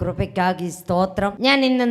കൃപയ്ക്കായി സ്തോത്രം. ഞാൻ ഇന്ന്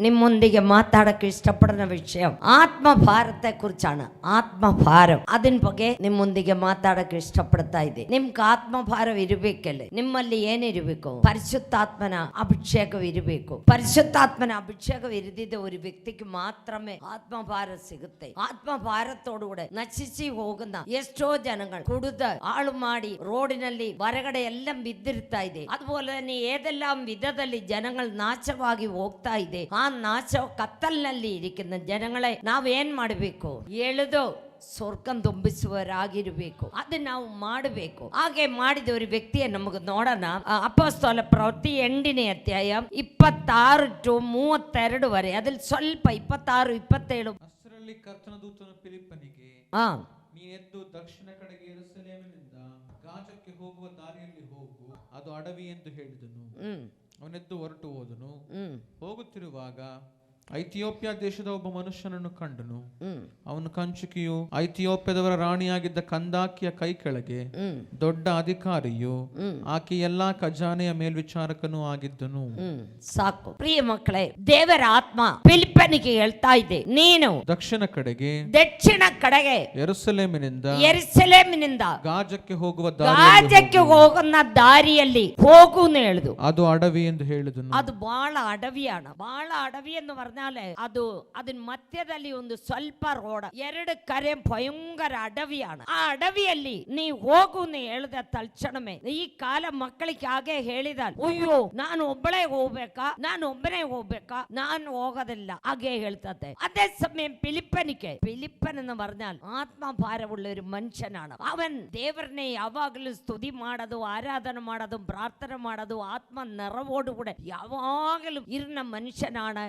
നിമ്മൊന്തിಗೆ ಮಾತಾಡಕ್ಕೆ ಇಷ್ಟಪಡುന്ന ವಿಷಯ ಆತ್ಮಭಾರತೆ ಕುರಿಚಾണ്. ಆತ್ಮಭಾರ ಅದನ್ ಬಗ್ಗೆ ನಿಮ್ಮೊಂದಿಗೆ ಮಾತಾಡಕ್ಕೆ ಇಷ್ಟಪಡ್ತಾ ಇದ್ದೆ. ನಿಮ್ಗೆ ಆತ್ಮಭಾರ ಇರಬೇಕಲ್ಲ. ನಿಮ್ಮಲ್ಲಿ ಏನಿರಬೇಕು? ಪರಿಶುದ್ಧಾತ್ಮನ ಅಭಿಷೇಕವಿರಬೇಕು. ಪರಿಶುದ್ಧಾತ್ಮನ ಅಭಿಷೇಕವಿರದಿದ್ದ ഒരു വ്യക്തിക്ക് മാത്രമേ ആത്മഭാര ಸಿಗುತ್ತೆ. ಆತ್ಮಭಾರത്തോടുകൂടെ ನಚಿಸಿ ಹೋಗುന്ന ಎಷ್ಟೋ ಜನಗಳು ಕುಡಿದು ಹಾಳು ಮಾಡಿ ರೋಡಿನಲ್ಲಿ ಹೊರಗಡೆ ಎಲ್ಲ ಬಿದ್ದಿರ್ತಾ ಇದೆ. അതുപോലെ തന്നെ ഏതെല്ലാം വിധದಲ್ಲಿ ಜನಗಳು ನಾಶವಾಗಿ ಹೋಗ್ತಾ ಇದೆ. ಆ ನಾಶ ಕತ್ತಲಿನಲ್ಲಿ ಇರಿക്കുന്ന ಜನಗಳೇ ನಾವೇನ್ ಮಾಡಬೇಕು? ಎಳೆದು ಸ್ವರ್ಗಂ ತುಂಬಿಸುವರಾಗಿರಬೇಕು. ಅದು ನಾವು ಮಾಡಬೇಕು. ಹಾಗೆ ಮಾಡಿದ ഒരു ವ್ಯಕ್ತಿയെ നമുക്ക് ನೋಡೋಣ. ಅಪೊಸ್ತಲ ಪ್ರವೃತ್ತಿ 8ನೇ ಅಧ್ಯಾಯ 26 to 32 ವರೆ. ಅದ್ರಲ್ಲಿ ಸ್ವಲ್ಪ 26, 27. ಅಷ್ಟರಲ್ಲಿ ಕರ್ತನ ದೂತನು ಫಿಲಿಪ್ಪನಿಗೆ, ನೀನು ಎದ್ದು ದಕ್ಷಿಣ ಕಡೆಗೆ ಯೆರೂಸಲೇಮಿನಿಂದ ಗಾಜಕ್ಕೆ ಹೋಗುವ ದಾರಿಯಲ್ಲಿ ಹೋಗು, ಅದು ಅಡವಿ ಎಂದು ಹೇಳಿದನು. ಅವನೆದ್ದು ಹೊರಟು ಹೋದನು. ಹೋಗುತ್ತಿರುವಾಗ ಐಥಿಯೋಪಿಯಾ ದೇಶದ ಒಬ್ಬ ಮನುಷ್ಯನನ್ನು ಕಂಡನು. ಅವನು ಕಂಚುಕಿಯು ಐಥಿಯೋಪ್ಯದವರ ರಾಣಿಯಾಗಿದ್ದ ಕಂದಾಕಿಯ ಕೈ ಕೆಳಗೆ ದೊಡ್ಡ ಅಧಿಕಾರಿಯು, ಆಕೆ ಎಲ್ಲಾ ಖಜಾನೆಯ ಮೇಲ್ವಿಚಾರಕನೂ ಆಗಿದ್ದನು. ಸಾಕು ಪ್ರಿಯ ಮಕ್ಕಳೇ, ದೇವರ ಆತ್ಮ ಫಿಲಿಪ್ಪನಿಗೆ ಹೇಳ್ತಾ ಇದೆ, ನೀನು ದಕ್ಷಿಣ ಕಡೆಗೆ ಯೆರೂಸಲೇಮಿನಿಂದ ಗಾಜಕ್ಕೆ ಹೋಗುವ ದಾರಿಯಲ್ಲಿ ಹೋಗು ಹೇಳಿದು. ಅದು ಅಡವಿ ಎಂದು ಹೇಳಿದನು. ಅದು ಬಹಳ ಅಡವಿയാണ്. ಬಹಳ ಅಡವಿ ಎಂದು ಅದು ಅದನ್ನ ಮಧ್ಯದಲ್ಲಿ ಒಂದು ಸ್ವಲ್ಪ ರೋಡ್, ಎರಡು ಕರೆ ಭಯಂಕರ ಅಡವಿയാണ്. ಆ ಅಡವಿಯಲ್ಲಿ ನೀ ಹೋಗು ಹೇಳಿದ ತಕ್ಷಣವೇ ಈ ಕಾಲ ಮಕ್ಕಳಿಗೆ ಹಾಗೆ ಹೇಳಿದ, ಅಯ್ಯೋ ನಾನು ಒಬ್ಬನೇ ಹೋಗ್ಬೇಕಾ, ನಾನು ಹೋಗೋದಿಲ್ಲ ಹಾಗೆ ಹೇಳ್ತದೆ. അതേ സമയം ഫിലിപ്പൻ എന്ന് പറഞ്ഞാൽ ആത്മഭാരമുള്ള ഒരു മനുഷ്യനാണ്. അവൻ ദേവരനെ ಯಾವಾಗಲೂ സ്തുതി ಮಾಡೋದು, ಆರಾಧನೆ ಮಾಡೋದು, ಪ್ರಾರ್ಥನೆ ಮಾಡೋದು, ಆತ್ಮ ನಿറവോടുകൂടെ ಯಾವಾಗಲೂ ಇರಿನ ಮನುಷ್ಯನಾണ്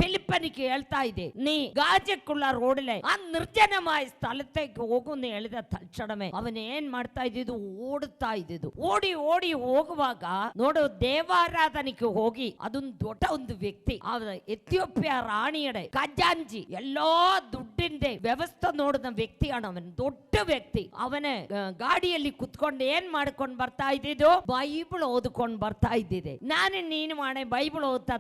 ಫಿಲಿಪ್ಪನಿಗೆ ಹೇಳ್ತಾ ಇದೆ, ನೀ ಗಾಜಕ್ಕುള്ള ರೋಡಿಲೆ ಆ ನಿರ್ಜನമായ ಸ್ಥಳത്തേക്ക് ಹೋಗುன்னு ಹೇಳಿದ ತಕ್ಷಣವೇ ಅವನ್ ಏನ್ ಮಾಡ್ತಾ ಇದ್ದಿದ್ದು? ಓಡುತ್ತಾ ಇದ್ದಿದ್ದು. ಓಡಿ ಹೋಗುವಾಗ ನೋಡು, ದೇವಾರಾಧನೆಗೆ ಹೋಗಿ ಅದೊಂದು ದೊಡ್ಡ ಒಂದು ವ್ಯಕ್ತಿ, ಎಥಿಯೋಪ್ಯ ರಾಣಿಯಡೆ ಖಜಾಂಜಿ ಎಲ್ಲಾ ದುಡ್ಡಿಂದ ವ್ಯವಸ್ಥೆ ನೋಡಿದ ವ್ಯಕ್ತಿയാണ് ಅವನ್. ದೊಡ್ಡ ವ್ಯಕ್ತಿ. ಅವನ ಗಾಡಿಯಲ್ಲಿ ಕುತ್ಕೊಂಡು ಏನ್ ಮಾಡ್ಕೊಂಡು ಬರ್ತಾ ಇದ್ದಿದ್ದು? ಬೈಬಲ್ ಓದ್ಕೊಂಡು ಬರ್ತಾ ಇದ್ದಿದೆ. ನೀನು ಮಾಡೆ ಬೈಬಲ್ ಓದ್ತ,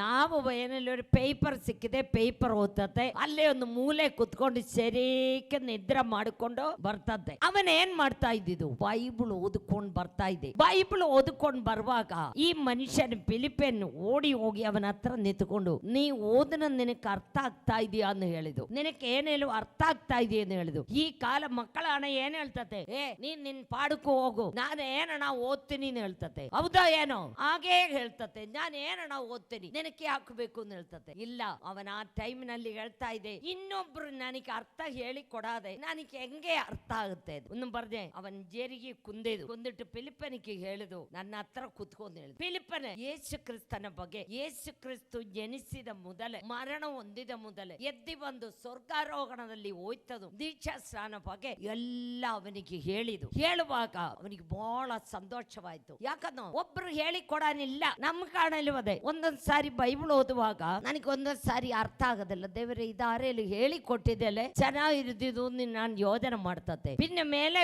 ನಾವು ಏನಲ್ಲಿ ഒരു ಪೇಪರ್ ಸಿಕ್ಕಿದೆ, ಪೇಪರ್ ಓದ್ತತೆ. ಅಲ್ಲೇ ಒಂದು ಮೂಲೆ ಕುತ್ಕೊಂಡು ಸರಿಕೆ ನಿದ್ರೆ ಮಾಡಿಕೊಂಡು ಬರ್ತದೆ. ಅವನ್ ಏನ್ ಮಾಡ್ತಾ ಇದ್ದಿದ್ದು? ಬೈಬಲ್ ಓದ್ಕೊಂಡು ಬರ್ತಾ ಇದೆ. ಬೈಬಲ್ ಓದ್ಕೊಂಡು ಬರುವಾಗ ಈ ಮನುಷ್ಯನ ಫಿಲಿಪ್ಪನ್ ಓಡಿ ಹೋಗಿ ಅವನ ಹತ್ರ ನಿಂತ್ಕೊಂಡು, ನೀ ಓದನ ನಿನಗೆ ಅರ್ಥ ಆಗ್ತಾ ಇದೆಯಾ ಅಂತ ಹೇಳಿದು. ನಿನಗೆ ಏನೇಳು ಅರ್ಥ ಆಗ್ತಾ ಇದೆಯಾ ಅಂತ ಹೇಳಿದು. ಈ ಕಾಲ ಮಕ್ಕಳ ಹಣ ಏನ್ ಹೇಳ್ತತೆ? ನೀನ್ ನಿನ್ ಪಾಡಕ್ಕೂ ಹೋಗು, ನಾನು ಏನಣ್ಣ ಓದ್ತೀನಿ ಅಂತ ಹೇಳ್ತತೆ. ಹೌದಾ? ಏನೋ ಹಾಗೇ ಹೇಳ್ತತೆ, ನಾನು ಏನಣ್ಣ ಓದ್ತೀನಿ, ನಿನಗೆ ಹಾಕಬೇಕು ಅಂತ ಹೇಳ್ತತೆ. ಇಲ್ಲ, ಅವನ ಆ ಟೈಮ್ ನಲ್ಲಿ ಹೇಳ್ತಾ ಇದೆ, ಇನ್ನೊಬ್ರು ನನಗೆ ಅರ್ಥ ಹೇಳಿ ಕೊಡಾದೆ ನನಗೆ ಹೆಂಗೆ ಅರ್ಥ ಆಗುತ್ತೆ ಒಂದು ಬರ್ದೆ. ಅವನ್ ಜೇರಿಗೆ ಕುಂದಿಟ್ಟು ಫಿಲಿಪ್ಪನಿಗೆ ಹೇಳಿದು, ನನ್ನ ಹತ್ರ ಕುತ್ಕೊಂಡು ಹೇಳಿದು. ಫಿಲಿಪ್ಪನ ಯೇಸು ಕ್ರಿಸ್ತನ ಬಗ್ಗೆ, ಯೇಸು ಕ್ರಿಸ್ತು ಜನಿಸಿದ ಮೊದಲೇ, ಮರಣ ಹೊಂದಿದ ಮೊದಲೇ ಎದ್ದಿ ಬಂದು ಸ್ವರ್ಗಾರೋಹಣದಲ್ಲಿ ಹೋಯ್ತದು, ದೀಕ್ಷಾ ಸ್ನಾನ ಬಗ್ಗೆ ಎಲ್ಲ ಅವನಿಗೆ ಹೇಳಿದು. ಹೇಳುವಾಗ ಅವನಿಗೆ ಬಹಳ ಸಂತೋಷವಾಯ್ತು. ಯಾಕಂದ್ರೆ ಒಬ್ರು ಹೇಳಿ ಕೊಡಾನಿಲ್ಲ, ನಮ್ ಕಾಣಲಿವದೆ. ಒಂದೊಂದ್ ಸಾರಿ ಬೈಬಲ್ ಓದುವಾಗ ನನಗೆ ಒಂದೊಂದ್ ಸಾರಿ ಅರ್ಥ ಆಗೋದಿಲ್ಲ. ದೇವರೇ ಇದಾರೇಲಿ ಹೇಳಿ ಕೊಟ್ಟಿದ್ದೆಲೆ ಚೆನ್ನಾಗಿರುದಿದ್ದು ನಾನು ಯೋಜನೆ ಮಾಡ್ತತೆ. ಪಿನ್ನ ಮೇಲೆ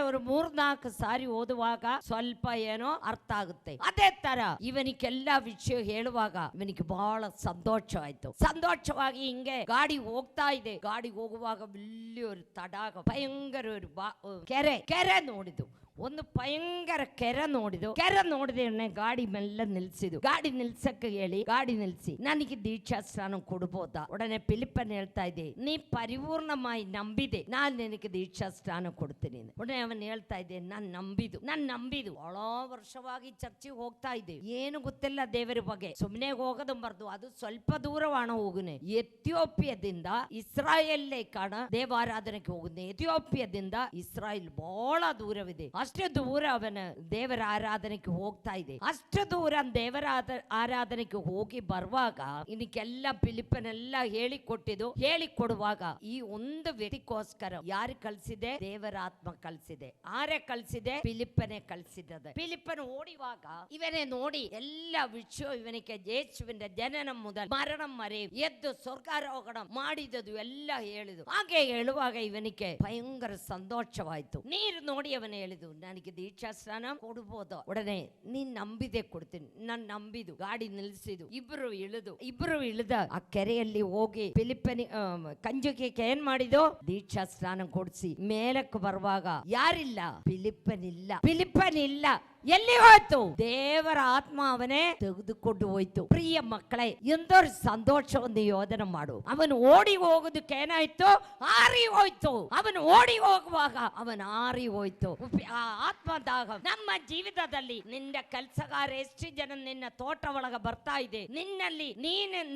ಅವರು 3-4 ಸಾರಿ ಓದುವಾಗ ಸ್ವಲ್ಪ ಏನೋ ಅರ್ಥ ಆಗುತ್ತೆ. ಅದೇ ತರ ಇವನಿಗೆಲ್ಲ ವಿಷಯ ಹೇಳುವಾಗ ಇವನಿಗೆ ಬಹಳ ಸಂತೋಷವಾಯ್ತು. ಸಂತೋಷವಾಗಿ ಹಿಂಗೆ ಗಾಡಿ ಹೋಗ್ತಾ ಇದೆ. ಗಾಡಿ ಹೋಗುವಾಗ ಇಲ್ಲಿ ಒಂದು ತಡಾಗ ಭಯಂಕರ ಒಂದು ಕೆರೆ ನೋಡಿದು. ಒಂದು ಭಯಂಕರ ಕೆರೆ ನೋಡಿದೆ. ಗಾಡಿ ಮೆಲ್ಲ ನಿಲ್ಸಿದು. ಗಾಡಿ ನಿಲ್ಸಕ್ಕೆ ಹೇಳಿ ಗಾಡಿ ನಿಲ್ಸಿ, ನನಗೆ ದೀಕ್ಷಾ ಸ್ನಾನ ಕೊಡ್ಬೋದಾ? ಉಡನೆ ಫಿಲಿಪ್ಪನ್ ಹೇಳ್ತಾ ಇದೆ, ನೀ ಪರಿಪೂರ್ಣമായി ನಂಬಿದೆ, ನಾನು ನಿನಗೆ ದೀಕ್ಷಾ ಸ್ನಾನ ಕೊಡ್ತೀನಿ. ಉಡನೆ ಅವನ್ ಹೇಳ್ತಾ ಇದೆ, ನಾನು ನಂಬಿದು ಬಹಳ ವರ್ಷವಾಗಿ ಚರ್ಚಿಗೆ ಹೋಗ್ತಾ ಇದ್ದೆ, ಏನು ಗೊತ್ತಿಲ್ಲ ದೇವರ ಬಗ್ಗೆ, ಸುಮ್ಮನೆ ಹೋಗೋದು ಬರ್ದು. ಅದು ಸ್ವಲ್ಪ ದೂರವಾಣ ಹೋಗುನೆ. ಎಥಿಯೋಪಿಯಾದಿಂದ ಇಸ್ರಾಯೇಲ್ಲೇಕಾಣ ದೇವಾರಾಧನೆಗೆ ಹೋಗುನೆ. ಎಥಿಯೋಪಿಯಾದಿಂದ ಇಸ್ರಾಯೇಲ್ ಬಹಳ ದೂರವಿದೆ. ಅಷ್ಟು ದೂರ ಅವನ ದೇವರ ಆರಾಧನೆಗೆ ಹೋಗ್ತಾ ಇದೆ. ಅಷ್ಟು ದೂರ ದೇವರ ಆರಾಧನೆಗೆ ಹೋಗಿ ಬರುವಾಗ ಇದಕ್ಕೆಲ್ಲ ಫಿಲಿಪ್ಪನೆಲ್ಲ ಹೇಳಿಕೊಡುವಾಗ ಈ ಒಂದು ವ್ಯಕ್ತಿಗೋಸ್ಕರ ಯಾರು ಕಳಿಸಿದೆ? ದೇವರ ಆತ್ಮ ಕಳಿಸಿದೆ. ಆರೇ ಕಳಿಸಿದೆ? ಫಿಲಿಪ್ಪನೇ ಕಳಿಸಿದೆ. ಫಿಲಿಪ್ಪನ್ ಓಡಿವಾಗ ಇವನೇ ನೋಡಿ ಎಲ್ಲ ವಿಷಯ ಇವನಿಗೆ ಯೇಸುವಿನ ಜನನ ಮೊದಲು ಮರಣ ಮರೆ ಎದ್ದು ಸ್ವರ್ಗಾರೋಹಣ ಮಾಡಿದದು ಎಲ್ಲ ಹೇಳಿದು. ಹಾಗೆ ಹೇಳುವಾಗ ಇವನಿಗೆ ಭಯಂಕರ ಸಂತೋಷವಾಯ್ತು. ನೀರು ನೋಡಿ ಅವನು ಹೇಳಿದು, ನನಗೆ ದೀಕ್ಷಾ ಸ್ನಾನ ಕೊಡ್ಬೋದು. ಉಡನೆ ನೀನ್ ನಂಬಿದೆ ಕೊಡ್ತೀನಿ. ನಾನು ನಂಬಿದು, ಗಾಡಿ ನಿಲ್ಸಿದು, ಇಬ್ರು ಇಳಿದ ಆ ಕೆರೆಯಲ್ಲಿ ಹೋಗಿ ಫಿಲಿಪ್ಪನಿ ಕಂಜುಕಿಗೆ ಏನ್ ಮಾಡಿದು, ದೀಕ್ಷಾ ಸ್ನಾನ ಕೊಡಿಸಿ ಮೇಲಕ್ಕೆ ಬರುವಾಗ ಯಾರಿಲ್ಲ, ಫಿಲಿಪ್ಪನಿಲ್ಲ. ಎಲ್ಲಿ ಹೋಯ್ತು? ದೇವರ ಆತ್ಮ ಅವನೇ ತೆಗೆದುಕೊಂಡು ಹೋಯ್ತು. ಪ್ರಿಯ ಮಕ್ಕಳೇ, ಎಂದೋರ್ ಸಂತೋಷವನ್ನು ಯೋಧನೆ ಮಾಡು. ಅವನು ಓಡಿ ಹೋಗೋದಕ್ಕೆ ಏನಾಯ್ತು, ಆರಿ ಹೋಯ್ತು. ಅವನು ಓಡಿ ಹೋಗುವಾಗ ಅವನು ಆರಿ ಹೋಯ್ತು. ಆ ಆತ್ಮದಾಗ ನಮ್ಮ ಜೀವಿತದಲ್ಲಿ ನಿನ್ನ ಕೆಲಸಗಾರ ಎಷ್ಟು ಜನ ನಿನ್ನ ತೋಟ ಒಳಗ ಬರ್ತಾ ಇದೆ, ನಿನ್ನಲ್ಲಿ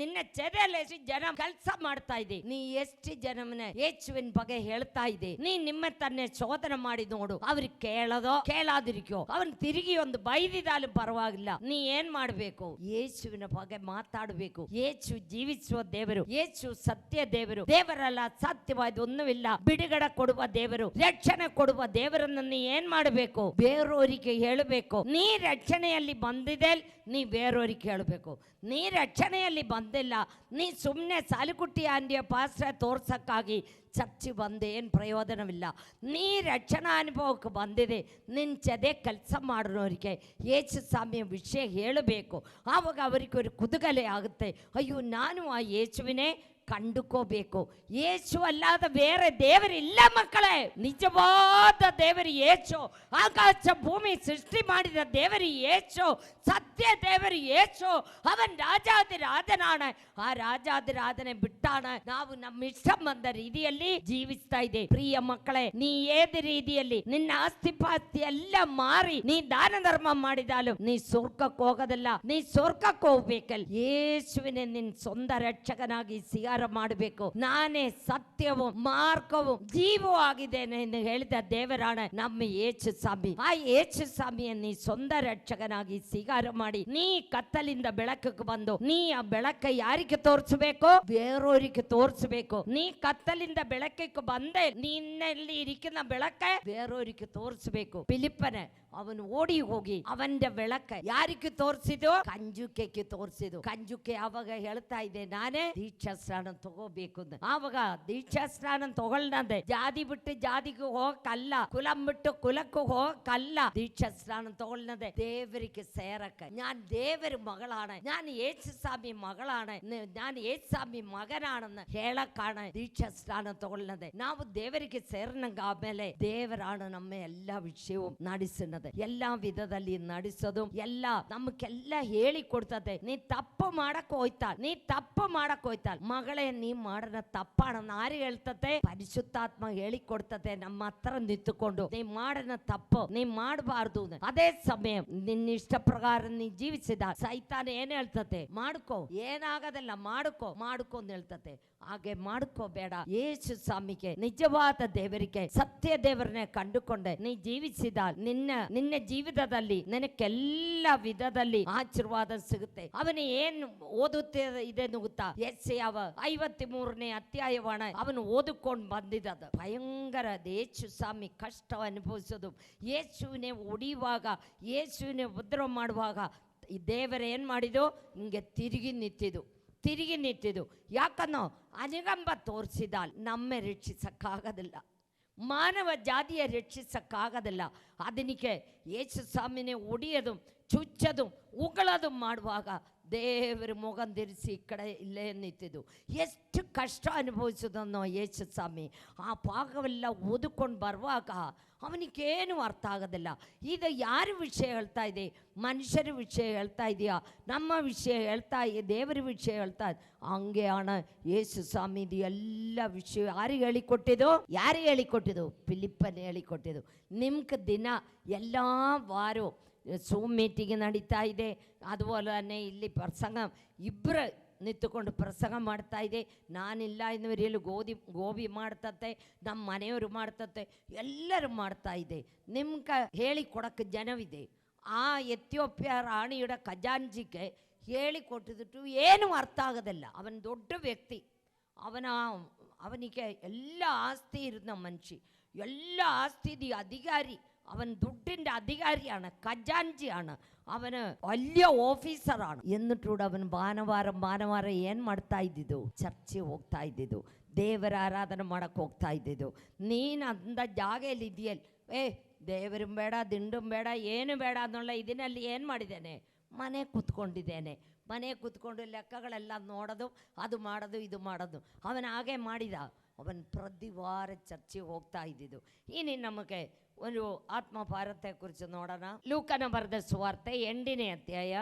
ನಿನ್ನ ಚೆದೆಯಲ್ಲಿ ಎಷ್ಟು ಜನ ಕೆಲಸ ಮಾಡ್ತಾ ಇದೆ, ನೀ ಎಷ್ಟು ಜನಮನ ಯೇಸುವಿನ ಬಗ್ಗೆ ಹೇಳ್ತಾ ಇದೆ, ನೀ ನಿಮ್ಮ ತನ್ನೇ ಶೋಧನೆ ಮಾಡಿ ನೋಡು. ಅವ್ರಿಗೆ ಕೇಳೋದೋ ಕೇಳಾದಿರಿಕೋ, ಅವನ್ ತಿರುಗಿ ಒಂದು ಬೈದಿದಾಲು ಪರವಾಗಿಲ್ಲ, ನೀ ಏನ್ ಮಾಡ್ಬೇಕು, ಯೇಸುವಿನ ಬಗ್ಗೆ ಮಾತಾಡಬೇಕು. ಯೇಸು ಜೀವಿಸುವ ದೇವರು, ಯೇಸು ಸತ್ಯ ದೇವರು. ದೇವರಲ್ಲ ಸತ್ಯವಾದ ಒಂದೂ ಬಿಡುಗಡೆ ಕೊಡುವ ದೇವರು, ರಕ್ಷಣೆ ಕೊಡುವ ದೇವರನ್ನು ನೀ ಏನ್ ಮಾಡಬೇಕು, ಬೇರೆಯವರಿಗೆ ಹೇಳಬೇಕು. ನೀ ರಕ್ಷಣೆಯಲ್ಲಿ ಬಂದಿದೆ, ನೀ ಬೇರೆಯವರಿಗೆ ಹೇಳಬೇಕು. ನೀ ರಕ್ಷಣೆಯಲ್ಲಿ ಬಂದಿಲ್ಲ, ನೀ ಸುಮ್ಮನೆ ಸಾಲಿಕುಟ್ಟಿ ಆಂಡಿಯ ಪಾಸ್ರ ತೋರ್ಸಕ್ಕಾಗಿ ಚರ್ಚಿ ಬಂದೆ, ಏನು ಪ್ರಯೋಜನವಿಲ್ಲ. ನೀ ರಕ್ಷಣಾ ಅನುಭವಕ್ಕೆ ಬಂದಿದೆ, ನಿನ್ನ ಚದೆ ಕೆಲಸ ಮಾಡೋರಿಗೆ ಯೇಸು ಸ್ವಾಮಿಯ ವಿಷಯ ಹೇಳಬೇಕು. ಆವಾಗ ಅವರಿಗೆ ಒಂದು ಕುತೂಹಲ ಆಗುತ್ತೆ, ಅಯ್ಯೋ ನಾನು ಆ ಯೇಸುವಿನೇ ಕಂಡುಕೋಬೇಕು. ಯೇಸು ಅಲ್ಲಾದ ಬೇರೆ ದೇವರಿಲ್ಲ ಮಕ್ಕಳೇ. ನಿಜವಾದ ದೇವರು ಯೇಸು, ಆಕಾಶ ಭೂಮಿ ಸೃಷ್ಟಿ ಮಾಡಿದ ದೇವರು ಯೇಸು, ಸತ್ಯ ದೇವರು ಯೇಸು. ಅವನ್ ರಾಜಾದಿರಾಜನಾಣ, ಆ ರಾಜಾದಿರಾಜನೆ ಬಿಟ್ಟಾಣ ನಾವು ನಮ್ಮ ಇಷ್ಟ ಬಂದ ರೀತಿಯಲ್ಲಿ ಜೀವಿಸ್ತಾ ಇದೆ. ಪ್ರಿಯ ಮಕ್ಕಳೇ, ನೀ ಏದ ರೀತಿಯಲ್ಲಿ ನಿನ್ನ ಆಸ್ತಿ ಪಾಸ್ತಿ ಎಲ್ಲ ಮಾರಿ ನೀ ದಾನ ಧರ್ಮ ಮಾಡಿದಾಲು ನೀ ಸ್ವರ್ಗಕ್ಕೆ ಹೋಗೋದಲ್ಲ, ನೀ ಸ್ವರ್ಗಕ್ಕೆ ಹೋಗ್ಬೇಕಲ್ಲ. ಯೇಸುವಿನ ನಿನ್ನ ಸ್ವಂತ ರಕ್ಷಕನಾಗಿ ಸ್ವೀಕಾರ ಮಾಡಬೇಕು. ನಾನೇ ಸತ್ಯವು ಮಾರ್ಗವು ಜೀವವೂ ಆಗಿದ್ದೇನೆ ಎಂದು ಹೇಳಿದ ದೇವರಾಣ ನಮ್ಮ ಯೇಸು ಸ್ವಾಮಿ. ಆ ಯೇಸು ಸ್ವಾಮಿಯನ್ನು ನೀ ಸ್ವಂತ ರಕ್ಷಕನಾಗಿ ಸ್ವೀಕಾರ ಮಾಡಿ ನೀ ಕತ್ತಲಿಂದ ಬೆಳಕಿಗೆ ಬಂದು ನೀ ಆ ಬೆಳಕ ಯಾರಿಗೆ ತೋರಿಸಬೇಕು, ಬೇರೆಯವರಿಗೆ ತೋರಿಸಬೇಕು. ನೀ ಕತ್ತಲಿಂದ ಬೆಳಕಿಗೆ ಬಂದೆ, ನಿನ್ನಲ್ಲಿ ಇರಿಕಿನ ಬೆಳಕ ಬೇರೆಯವರಿಗೆ ತೋರಿಸಬೇಕು. ಫಿಲಿಪ್ಪನೇ ಅವನು ಓಡಿ ಹೋಗಿ ಅವನ ಬೆಳಕ ಯಾರಿಗೆ ತೋರಿಸಿದು, ಕಂಜುಕೆಗೆ ತೋರಿಸಿದು. ಕಂಜುಕೆ ಆವಾಗ ಹೇಳ್ತಾ ಇದೆ, ನಾನೇ ದೀಕ್ಷಾ ಸ್ನಾನ ತಗೋಬೇಕು ಅಂತ. ಆವಾಗ ದೀಕ್ಷಾ ಸ್ನಾನ ತಗೊಳ್ನಂದೆ, ಜಾತಿ ಬಿಟ್ಟು ಜಾತಿಗೆ ಹೋಗಕ್ಕಲ್ಲ, ಕುಲ ಬಿಟ್ಟು ಕುಲಕ್ಕೆ ಹೋಗಕ್ಕಲ್ಲ, ದೀಕ್ಷಾ ಸ್ನಾನ ತಗೊಳ್ನದೆ ದೇವರಿಗೆ ಸೇರಕ್ಕ. ഞാൻ ದೇವರ ಮಗಳಾണ്, ഞാൻ ಯೇಸು ಸ್ವಾಮಿ ಮಗಳಾണ്, ഞാൻ ಯೇಸು ಸ್ವಾಮಿ ಮಗನಾണെന്ന് ಹೇಳಕ್ಕಾണ് ದೀಕ್ಷಾ ಸ್ನಾನ ತಗೊಳ್ಳದೆ. ನಾವು ದೇವರಿಗೆ ಸೇರಿನಂಗ ಆಮೇಲೆ ದೇವರಾണ് നമ്മെ എല്ലാ ವಿಷಯവും ನಡೆಸುന്നത്, ಎಲ್ಲಾ ವಿಧದಲ್ಲಿ ನಡೆಸೋದು, ಎಲ್ಲ ನಮಗೆಲ್ಲ ಹೇಳಿ ಕೊಡ್ತದೆ. ನೀ ತಪ್ಪು ಮಾಡಕ್ ಹೋಯ್ತಾಳ ಮಗಳೇ, ನೀ ಮಾಡನ ತಪ್ಪಾണെന്ന് ആര് ಹೇಳ್ತತೆ, ಪರಿಶುದ್ಧಾತ್ಮ ಹೇಳಿ ಕೊಡ್ತದೆ ನಮ್ಮ ಹತ್ರ ನಿಂತುಕೊಂಡು. ನೀ ಮಾಡನ ತಪ್ಪು ನೀ ಮಾಡಬಾರ್ದು. ಅದೇ ಸಮಯ ನಿನ್ನ ಇಷ್ಟ ಪ್ರಕಾರ ನೀ ಜೀವಿಸಿದ ಸೈತಾನ ಏನ್ ಹೇಳ್ತತೆ, ಮಾಡ್ಕೋ, ಏನಾಗದಲ್ಲ, ಮಾಡ್ಕೋ ಅಂತ ಹೇಳ್ತತೆ. ಹಾಗೆ ಮಾಡ್ಕೋಬೇಡ. ಯೇಸು ಸ್ವಾಮಿಗೆ ನಿಜವಾದ ದೇವರಿಗೆ ಸತ್ಯ ದೇವರನ್ನೇ ಕಂಡುಕೊಂಡೆ ನೀ ಜೀವಿಸಿದ ನಿನ್ನ ಜೀವಿತದಲ್ಲಿ ನಿನಕ್ಕೆಲ್ಲ ವಿಧದಲ್ಲಿ ಆಶೀರ್ವಾದ ಸಿಗುತ್ತೆ. ಅವನು ಏನು ಓದುತ್ತೆ ಇದೆ ಗೊತ್ತಾ, ಯೆಶಾಯ 53ನೇ ಅಧ್ಯಾಯವಾಣ ಅವನು ಓದಿಕೊಂಡು ಬಂದಿದ್ದ ಭಯಂಕರ. ಯೇಸು ಸ್ವಾಮಿ ಕಷ್ಟ ಅನುಭವಿಸೋದು, ಯೇಸುವಿನೇ ಹೊಡಿಯುವಾಗ, ಯೇಸುವಿನೇ ಉದ್ಧಾರ ಮಾಡುವಾಗ ಈ ದೇವರ ಏನ್ ಮಾಡಿದು, ಹಿಂಗೆ ತಿರುಗಿ ನಿಂತಿದ್ದು. ಯಾಕನ್ನೋ ಅನುಕಂಪ ತೋರಿಸಿದ ನಮ್ಮೆ ರಕ್ಷಿಸಕ್ಕಾಗದಿಲ್ಲ, ಮಾನವ ಜಾತಿಯ ರಕ್ಷಿಸಕ್ಕಾಗದಿಲ್ಲ. ಅದಕ್ಕೆ ಯೇಸು ಸ್ವಾಮಿನೇ ಒಡಿಯೋದು, ಚುಚ್ಚೋದು, ಉಗಳೋದು ಮಾಡುವಾಗ ದೇವರ ಮುಖಂದಿರಿಸಿ ಈ ಕಡೆ ಇಲ್ಲೇ ನಿಂತಿದ್ದು. ಎಷ್ಟು ಕಷ್ಟ ಅನುಭವಿಸೋದನ್ನೋ ಯೇಸು ಸ್ವಾಮಿ. ಆ ಭಾಗವೆಲ್ಲ ಓದಿಕೊಂಡು ಬರುವಾಗ ಅವನಿಗೇನು ಅರ್ಥ ಆಗೋದಿಲ್ಲ. ಇದು ಯಾರ ವಿಷಯ ಹೇಳ್ತಾ ಇದೆ, ಮನುಷ್ಯರ ವಿಷಯ ಹೇಳ್ತಾ ಇದೆಯಾ, ನಮ್ಮ ವಿಷಯ ಹೇಳ್ತಾ ಇದೆ, ದೇವರ ವಿಷಯ ಹೇಳ್ತಾ ಇದೆ. ಹಂಗೆ ಹಣ ಯೇಸು ಸ್ವಾಮಿ ಇದು ಎಲ್ಲ ವಿಷಯ ಯಾರಿಗೆ ಹೇಳಿಕೊಟ್ಟಿದ್ದು, ಫಿಲಿಪ್ಪನೇ ಹೇಳಿಕೊಟ್ಟಿದ್ದು. ನಿಮ್ಗೆ ದಿನ ಎಲ್ಲ ವಾರ ಝೂಮ್ ಮೀಟಿಂಗ್ ನಡೀತಾ ಇದೆ. അതുപോലെ ಇಲ್ಲಿ ಪ್ರಸಂಗ ಇಬ್ಬರು ನಿಂತುಕೊಂಡು ಪ್ರಸಂಗ ಮಾಡ್ತಾ ಇದೆ. ನಾನಿಲ್ಲ ಇನ್ನುವರೆಯಲ್ಲಿ ಗೋಬಿ ಮಾಡ್ತತೆ, ನಮ್ಮ ಮನೆಯವರು ಮಾಡ್ತತೆ, ಎಲ್ಲರೂ ಮಾಡ್ತಾ ಇದೆ. ನಿಮ್ಗೆ ಹೇಳಿ ಕೊಡಕ್ಕೆ ಜನವಿದೆ. ಆ ಎಥಿಯೋಪ್ಯ ರಾಣಿಯ ಖಜಾಂಜಿಗೆ ಹೇಳಿಕೊಟ್ಟಿದ್ದು ಏನು ಅರ್ಥ ಆಗೋದಿಲ್ಲ. ಅವನ ದೊಡ್ಡ ವ್ಯಕ್ತಿ, ಅವನಿಗೆ ಎಲ್ಲ ಆಸ್ತಿ ಇರೋದು ಮನುಷ್ಯ, ಎಲ್ಲ ಆಸ್ತಿದ ಅಧಿಕಾರಿ, അവൻ ദുഡിൻ്റെ അധികാരിയാണ്, ಖಜಾಂಚಿയാണ്, ಅವನ വലിയ ഓഫീസറാണ്. എന്നിട്ടൂടെ അവൻ ಭಾನುವಾರ ಏನು ಮಾಡ್ತಾ ಇದ್ದಿದ್ದು, ಚರ್ಚೆ ಹೋಗ್ತಾ ಇದ್ದಿದ್ದು, ದೇವರ ಆರಾಧನೆ ಮಾಡಕ್ಕೆ ಹೋಗ್ತಾ ಇದ್ದಿದ್ದು. ನೀನು ಅಂದ ಜಾಗೆಯಲ್ಲಿ ಇದೆಯಲ್ಲ, ದೇವരും ಬೇಡ, ದಿಂಡುം ಬೇಡ, ಏನು ಬೇಡ ಅನ್ನೋಲ್ಲ ಇದರಲ್ಲಿ ಏನು ಮಾಡಿದ್ದೇನೆ, ಮನೆ ಕೂತ್ಕೊಂಡಿದ್ದೇನೆ. ಮನೆ ಕೂತ್ಕೊಂಡು ಲೆಕ್ಕಗಳೆಲ್ಲ ನೋಡೋದು, ಅದು ಮಾಡೋದು, ಇದು ಮಾಡೋದು. ಅವನು ಹಾಗೆ ಮಾಡಿದ. ಅವನು ಪ್ರತಿ ವಾರ ಚರ್ಚಿಗೆ ಹೋಗ್ತಾ ಇದ್ದಿದ್ದು. ಇನ್ನು ನಮಗೆ ಒಂದು ಆತ್ಮಭಾರತೆ ಕುರಿತು ನೋಡೋಣ. ಲೂಕನ ಬರೆದ ಸುವಾರ್ತೆ 8ನೇ ಅಧ್ಯಾಯ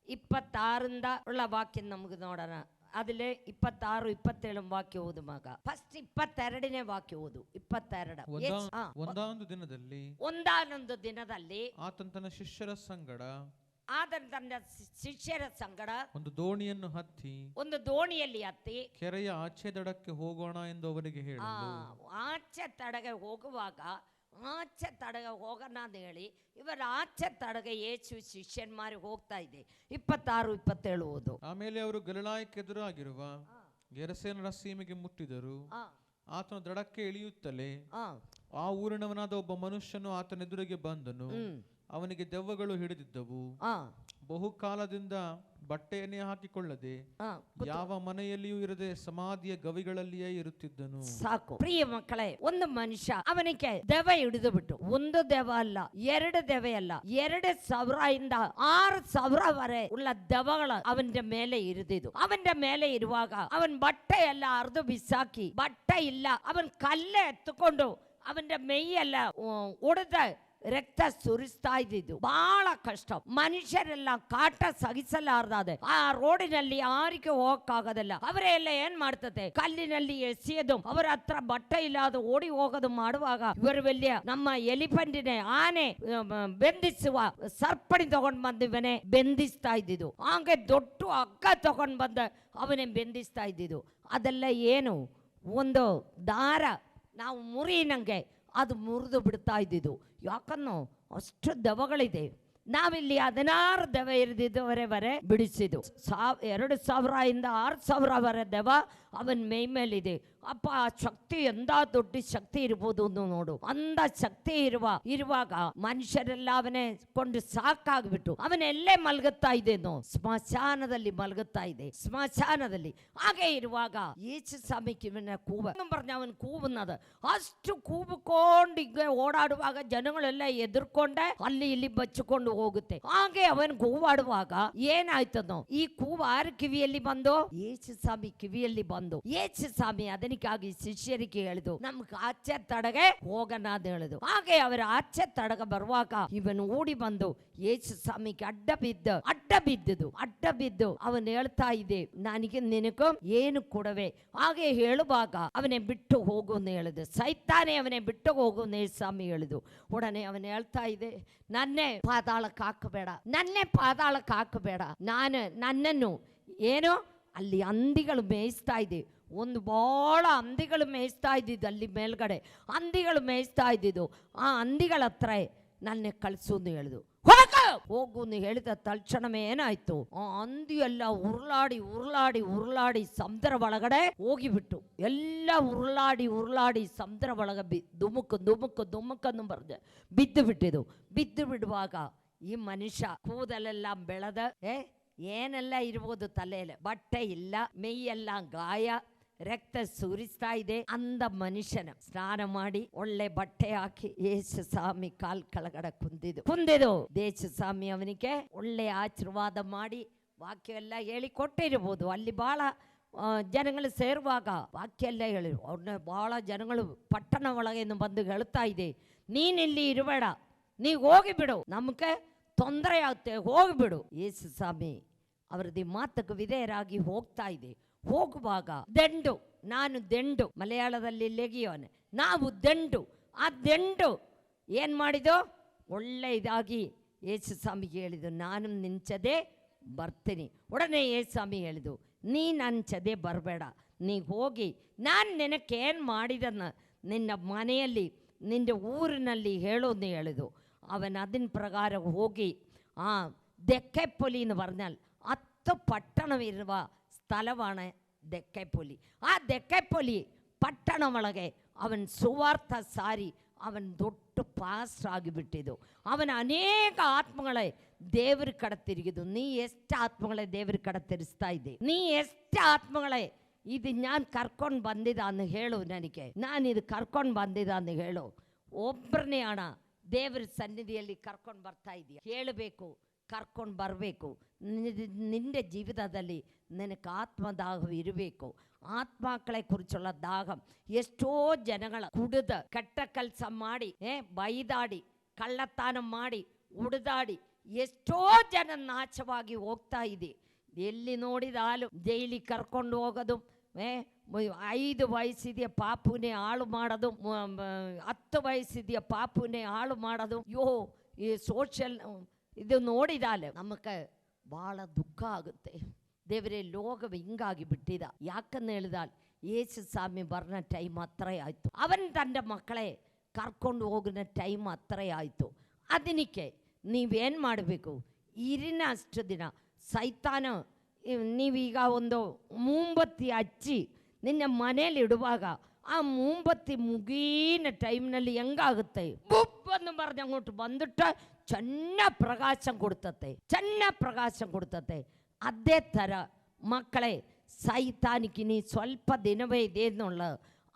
26ರಿಂದ ಉಳ್ಳ ವಾಕ್ಯ ನಮಗೆ ನೋಡೋಣ. അതില് 26, 27 ವಾಕ್ಯ ಓದು ಮಗ. ಫಸ್ಟ್ 22ನೇ ವಾಕ್ಯ ಓದು. 22. ಒಂದಾನೊಂದು ದಿನದಲ್ಲಿ ಆತನ ತನ್ನ ಶಿಷ್ಯರ ಸಂಗಡ ಒಂದು ದೋಣಿಯಲ್ಲಿ ಹತ್ತಿ ಕೆರೆಯ ಆಚೆ ದಡಕ್ಕೆ ಹೋಗೋಣ ಎಂದು ಅವರಿಗೆ ಹೇಳಿದನು. ಆಚೆ ತಡಗೆ ಹೋಗುವಾಗ ಆಚೆ ತಡಗೆ ಹೋಗೋಣ ಅಂತ ಹೇಳಿ ಇವರ ಆಚೆ ತಡಗೆ ಯೇಸು ಶಿಷ್ಯನ್ಮಾರಿ ಹೋಗ್ತಾ ಇದೆ. 26, 27 ಓದು. ಆಮೇಲೆ ಅವರು ಗಲಿಲಾಯಕ್ಕೆ ಎದುರಾಗಿರುವ ಗೆರಸೇನರ ಸೀಮೆಗೆ ಮುಟ್ಟಿದರು. ಆತನ ದಡಕ್ಕೆ ಇಳಿಯುತ್ತಲೇ ಆ ಊರಿನವನಾದ ಒಬ್ಬ ಮನುಷ್ಯನು ಆತನೆದುರಿಗೆ ಬಂದನು. ಅವನಿಗೆ ದೆವ್ವಗಳು ಹಿಡಿದಿದ್ದವು. ಬಹುಕಾಲದಿಂದ ಬಟ್ಟೆಯನ್ನೇ ಹಾಕಿಕೊಳ್ಳದೆ ಯಾವ ಮನೆಯಲ್ಲಿಯೂ ಇರದೆ ಸಮಾಧಿಯ ಗವಿಗಳಲ್ಲಿಯೇ ಇರುತ್ತಿದ್ದನು. ಸಾಕು ಪ್ರಿಯ ಮಕ್ಕಳೇ, ಒಂದು ಮನುಷ್ಯ ಅವನಿಗೆ ದೆವ್ವ ಹಿಡಿದು ಬಿಟ್ಟು, ಒಂದು ದೆವ್ವ ಅಲ್ಲ, 2 ದೆವ್ವ ಅಲ್ಲ, 2,000ರಿಂದ 6,000 ಉಳ್ಳ ದೆವ್ವಗಳು ಅವನ ಮೇಲೆ ಇರಿದಿದ್ದು. ಅವನ ಮೇಲೆ ಇರುವಾಗ ಅವನ್ ಬಟ್ಟೆ ಎಲ್ಲ ಹರಿದು ಬಿಸಾಕಿ, ಬಟ್ಟೆ ಇಲ್ಲ, ಅವನ್ ಕಲ್ಲೆ ಎತ್ತುಕೊಂಡು ಅವನ ಮೈಯೆಲ್ಲ ಒಡೆದ ರಕ್ತ ಸುರಿಸ್ತಾ ಇದ್ದಿದ್ದು. ಬಹಳ ಕಷ್ಟ. ಮನುಷ್ಯರೆಲ್ಲ ಕಾಟ ಸಹಿಸಲಾರ್ದಾದೆ. ಆ ರೋಡಿನಲ್ಲಿ ಯಾರಿಗೆ ಹೋಗಕ್ಕಾಗೋದಿಲ್ಲ. ಅವರೆಲ್ಲ ಏನ್ ಮಾಡ್ತದೆ, ಕಲ್ಲಿನಲ್ಲಿ ಎಸೆಯೋದು, ಅವರ ಹತ್ರ ಬಟ್ಟೆ ಇಲ್ಲದ ಓಡಿ ಹೋಗೋದು ಮಾಡುವಾಗ ಇವರು வெளிய ನಮ್ಮ ಎಲಿಫೆಂಟಿನ ಆನೆ ಬೆಂದಿಸುವ ಸರ್ಪಣಿ ತಗೊಂಡ್ ಬಂದಿವನೇ ಬೆಂದಿಸ್ತಾ ಇದ್ದಿದ್ದು. ಹಾಗೆ ದೊಡ್ಡ ಹಗ್ಗ ತಗೊಂಡ್ ಬಂದ ಅವನೇ ಬೆಂದಿಸ್ತಾ ಇದ್ದಿದ್ದು. ಅದೆಲ್ಲ ಏನು, ಒಂದು ದಾರ ನಾವು ಮುರಿನಂಗೆ ಅದು ಮುರಿದು ಬಿಡ್ತಾ ಇದ್ದಿದ್ದು. ಯಾಕನ್ನೋ ಅಷ್ಟು ದೆವ್ವಗಳಿದೆ. ನಾವಿಲ್ಲಿ 16 ದೆವ್ವ ಇರಿದಿದ್ದವರೆವರೆ ಬಿಡಿಸಿದ್ದು. 2,000ರಿಂದ 6,000 ದೆವ್ವ ಅವನ್ ಮೈ ಮೇಲಿದೆ. ಅಪ್ಪ, ಆ ಶಕ್ತಿ ಎಂದ ದೊಡ್ಡ ಶಕ್ತಿ ಇರ್ಬೋದು ನೋಡು. ಅಂದ ಶಕ್ತಿ ಇರುವಾಗ ಮನುಷ್ಯರೆಲ್ಲ ಅವನೇ ಕೊಂಡು ಸಾಕಾಗ್ಬಿಟ್ಟು ಅವನೆಲ್ಲೇ ಮಲಗುತ್ತಾ ಇದ್ದೇನೋ, ಸ್ಮಶಾನದಲ್ಲಿ ಮಲಗುತ್ತಾ ಇದೆ, ಸ್ಮಶಾನದಲ್ಲಿ. ಹಾಗೆ ಇರುವಾಗ ಯೇಸು ಸ್ವಾಮಿ ಕಿವಿನ ಬರ್ನ ಅವನ್ ಕೂವನ್ನದ ಅಷ್ಟು ಕೂಬಿಕೊಂಡು ಹಿಂಗೆ ಓಡಾಡುವಾಗ ಜನಗಳೆಲ್ಲ ಎದುರ್ಕೊಂಡೆ ಅಲ್ಲಿ ಇಲ್ಲಿ ಬಚ್ಚಿಕೊಂಡು ಹೋಗುತ್ತೆ. ಹಾಗೆ ಅವನ್ ಕೂವಾಡುವಾಗ ಏನಾಯ್ತದೋ, ಈ ಕೂವು ಯಾರ ಕಿವಿಯಲ್ಲಿ ಬಂದು, ಯೇಸು ಸ್ವಾಮಿ ಕಿವಿಯಲ್ಲಿ ಬಂದು. ಯೇಸು ಸ್ವಾಮಿ ಅದನಿಗಾಗಿ ಶಿಷ್ಯರಿಗೆ ಹೇಳಿದು, ನಮ್ಗೆ ಆಚೆ ತಡಗೆ ಹೋಗೋಣ ಅಂತ ಹೇಳಿದು. ಹಾಗೆ ಅವರ ಆಚೆ ತಡಗ ಬರುವಾಗ ಇವನು ಓಡಿ ಬಂದು ಯೇಸು ಸ್ವಾಮಿಗೆ ಅಡ್ಡ ಬಿದ್ದು ಅವನ್ ಹೇಳ್ತಾ ಇದೆ, ನನಗೆ ನಿನಗೂ ಏನು ಕೊಡವೆ. ಹಾಗೆ ಹೇಳುವಾಗ ಅವನೇ ಬಿಟ್ಟು ಹೋಗು ಅಂತ ಹೇಳಿದು. ಸೈತಾನೆ ಅವನೇ ಬಿಟ್ಟು ಹೋಗು ಅಂತ ಸ್ವಾಮಿ ಹೇಳಿದು. ಉಡನೆ ಅವನ್ ಹೇಳ್ತಾ ಇದೆ, ನನ್ನೇ ಪಾತಾಳಕ್ಕೆ ಹಾಕಬೇಡ, ನನ್ನನ್ನು ಏನು ಅಲ್ಲಿ ಹಂದಿಗಳು ಮೇಯಿಸ್ತಾ ಇದೆ. ಒಂದು ಬಹಳ ಹಂದಿಗಳು ಮೇಯಿಸ್ತಾ ಇದ್ದಿದ್ದು ಅಲ್ಲಿ ಮೇಲ್ಗಡೆ, ಹಂದಿಗಳು ಮೇಯಿಸ್ತಾ ಇದ್ದಿದ್ದು. ಆ ಹಂದಿಗಳ ಹತ್ರ ನನ್ನ ಕಳಿಸು ಅಂತ ಹೇಳಿದು. ಹೋಗು ಅಂತ ಹೇಳಿದ ತಕ್ಷಣವೇ ಏನಾಯ್ತು, ಆ ಹಂದಿ ಎಲ್ಲ ಉರುಳಾಡಿ ಸಮುದ್ರ ಒಳಗಡೆ ಹೋಗಿಬಿಟ್ಟು ಎಲ್ಲ ಉರುಳಾಡಿ ಸಮುದ್ರ ಒಳಗ ದುಮುಕನ್ನು ಬರ್ದೆ ಬಿದ್ದು ಬಿಡುವಾಗ ಈ ಮನುಷ್ಯ ಕೂದಲೆಲ್ಲ ಬೆಳೆದ ಏನೆಲ್ಲ ಇರ್ಬೋದು, ತಲೆಯಲ್ಲಿ ಬಟ್ಟೆ ಇಲ್ಲ, ಮೈಯೆಲ್ಲ ಗಾಯ, ರಕ್ತ ಸುರಿಸ್ತಾ ಇದೆ. ಅಂದ ಮನುಷ್ಯನ ಸ್ನಾನ ಮಾಡಿ ಒಳ್ಳೆ ಬಟ್ಟೆ ಹಾಕಿ ಯೇಸು ಸ್ವಾಮಿ ಕಾಲ್ ಕೆಳಗಡೆ ಕುಂದಿದ್ದು ಯೇಸು ಸ್ವಾಮಿ ಅವನಿಗೆ ಒಳ್ಳೆ ಆಶೀರ್ವಾದ ಮಾಡಿ ವಾಕ್ಯ ಎಲ್ಲ ಹೇಳಿ ಕೊಟ್ಟಿರ್ಬೋದು. ಅಲ್ಲಿ ಬಹಳ ಜನಗಳು ಸೇರುವಾಗ ವಾಕ್ಯ ಎಲ್ಲ ಹೇಳಿರು. ಅವ್ರನ್ನ ಬಹಳ ಜನಗಳು ಪಟ್ಟಣ ಒಳಗೆ ಬಂದು ಹೇಳ್ತಾ ಇದೆ, ನೀನಿಲ್ಲಿ ಇರಬೇಡ, ನೀ ಹೋಗಿಬಿಡು, ನಮಗೆ ತೊಂದರೆ ಆಗುತ್ತೆ, ಹೋಗಿಬಿಡು. ಯೇಸು ಸ್ವಾಮಿ ಅವರದ್ದು ಮಾತಕ್ಕೆ ವಿಧೇಯರಾಗಿ ಹೋಗ್ತಾ ಇದೆ. ಹೋಗುವಾಗ ನಾನು ದಂಡು ಮಲಯಾಳದಲ್ಲಿ ಲೆಗಿಯೋನೆ, ನಾವು ದಂಡು. ಆ ದಂಡು ಏನು ಮಾಡಿದೋ, ಒಳ್ಳೆ ಇದಾಗಿ ಯೇಸು ಸ್ವಾಮಿಗೆ ಹೇಳಿದ್ದು, ನಾನು ನಿಂಚದೆ ಬರ್ತೀನಿ. ಉಡನೆ ಯೇಸು ಸ್ವಾಮಿ ಹೇಳಿದು, ನೀ ನಂಚದೆ ಬರಬೇಡ, ನೀ ಹೋಗಿ ನಾನು ನಿನಗೇನು ಮಾಡಿದನ್ನ ನಿನ್ನ ಮನೆಯಲ್ಲಿ ನಿನ್ನ ಊರಿನಲ್ಲಿ ಹೇಳೋದು ಹೇಳಿದು. അവൻ അതിന് പ്രകാരം ಹೋಗಿ ദെക്കപ്പൊലി എന്ന് പറഞ്ഞാൽ 10 പട്ടണമിರುವ ಸ್ಥಳವಾണ് ದೆಕ್ಕೈಪೊಲಿ. ಆ ದೆಕ್ಕೈಪೊಲಿ ಪಟ್ಟಣ ಒಳಗೆ ಅವನ್ ಸುವಾರ್ಥ ಸಾರಿ ಅವನ್ ದೊಡ್ಡ ಪಾಸ್ಟರ್ ಆಗಿಬಿಟ್ಟಿದ್ದು. ಅವನ ಅನೇಕ ಆತ್ಮಗಳೇ ದೇವ್ರ ಕಡೆ ತಿರುಗಿದು. ನೀ ಎಷ್ಟು ಆತ್ಮಗಳೇ ದೇವ್ರ ಕಡೆ ತಿರುಗಿಸ್ತಾ ಇದ್ದೆ, ನೀ ಎಷ್ಟು ಆತ್ಮಗಳೇ ಇದು ನಾನು ಕರ್ಕೊಂಡು ಬಂದಿದ್ದ ಅಂತ ಹೇಳು, ನನಗೆ ನಾನು ಇದು ಕರ್ಕೊಂಡು ಬಂದಿದ್ದ ಅಂತ ಹೇಳು. ಒಬ್ಬರನ್ನೆയാണ് ದೇವರ ಸನ್ನಿಧಿಯಲ್ಲಿ ಕರ್ಕೊಂಡು ಬರ್ತಾ ಇದೆಯಾ. ಹೇಳಬೇಕು, ಕರ್ಕೊಂಡು ಬರಬೇಕು. ನಿಂದೆ ಜೀವಿತದಲ್ಲಿ ನಿನಗೆ ಆತ್ಮದಾಹ ಇರಬೇಕು. ಆತ್ಮಕಳೆ ಕುರಿಚುള്ള ದಾಹം. ಎಷ್ಟೋ ಜನಗಳ ಕುಡಿದ ಕೆಟ್ಟ ಕೆಲಸ ಮಾಡಿ, ಬೈದಾಡಿ, ಕಳ್ಳತನ ಮಾಡಿ, ಉಡಿದಾಡಿ ಎಷ್ಟೋ ಜನ ನಾಶವಾಗಿ ಹೋಗ್ತಾ ಇದೆ. ಎಲ್ಲಿ ನೋಡಿದಾಲು ಜೈಲಿಗೆ ಕರ್ಕೊಂಡು ಹೋಗೋದು, 5 ವಯಸ್ಸಿದೆಯ ಪಾಪುನೇ ಹಾಳು ಮಾಡೋದು, 10 ವಯಸ್ಸಿದೆಯ ಪಾಪುನೇ ಹಾಳು ಮಾಡೋದು. ಈ ಸೋಷಿಯಲ್ ಇದು ನೋಡಿದಾಲೆ ನಮಗೆ ಭಾಳ ದುಃಖ ಆಗುತ್ತೆ. ದೇವರೇ, ಲೋಕವು ಹಿಂಗಾಗಿ ಬಿಟ್ಟಿದ. ಯಾಕಂತ ಹೇಳಿದಾൽ ಯೇಸು ಸ್ವಾಮಿ ಬರೋಣ ಟೈಮ್ ಹತ್ರ ಆಯಿತು. ಅವನ್ ತನ್ನ ಮಕ್ಕಳೇ ಕರ್ಕೊಂಡು ಹೋಗಿನ ಟೈಮ್ ಹತ್ರ ಆಯಿತು. ಅದಕ್ಕೆ ನೀವೇನು ಮಾಡಬೇಕು, ಇರಿನ ಅಷ್ಟು ದಿನ ಸೈತಾನ ನೀವೀಗ ಒಂದು ಮೂಂಬತ್ತಿ ಹಚ್ಚಿ ನಿನ್ನ ಮನೇಲಿ ಇಡುವಾಗ ಆ ಮೂಂಬತ್ತಿ ಮುಗೀನ ಟೈಮ್ನಲ್ಲಿ ಹೆಂಗಾಗುತ್ತೆ, ಬುಬ್ಬನ್ನು ಬರೆದು അങ്ങോട്ട് ಬಂದುಟ್ಟ ಚೆನ್ನಾಗಿ ಪ್ರಕಾಶ ಕೊಡ್ತತೆ. ಅದೇ ಥರ ಮಕ್ಕಳೇ, ಸೈತಾನಿಗೆ ನೀ ಸ್ವಲ್ಪ ದಿನವೇ ಇದೆ ಎನ್ನುಳ್ಳ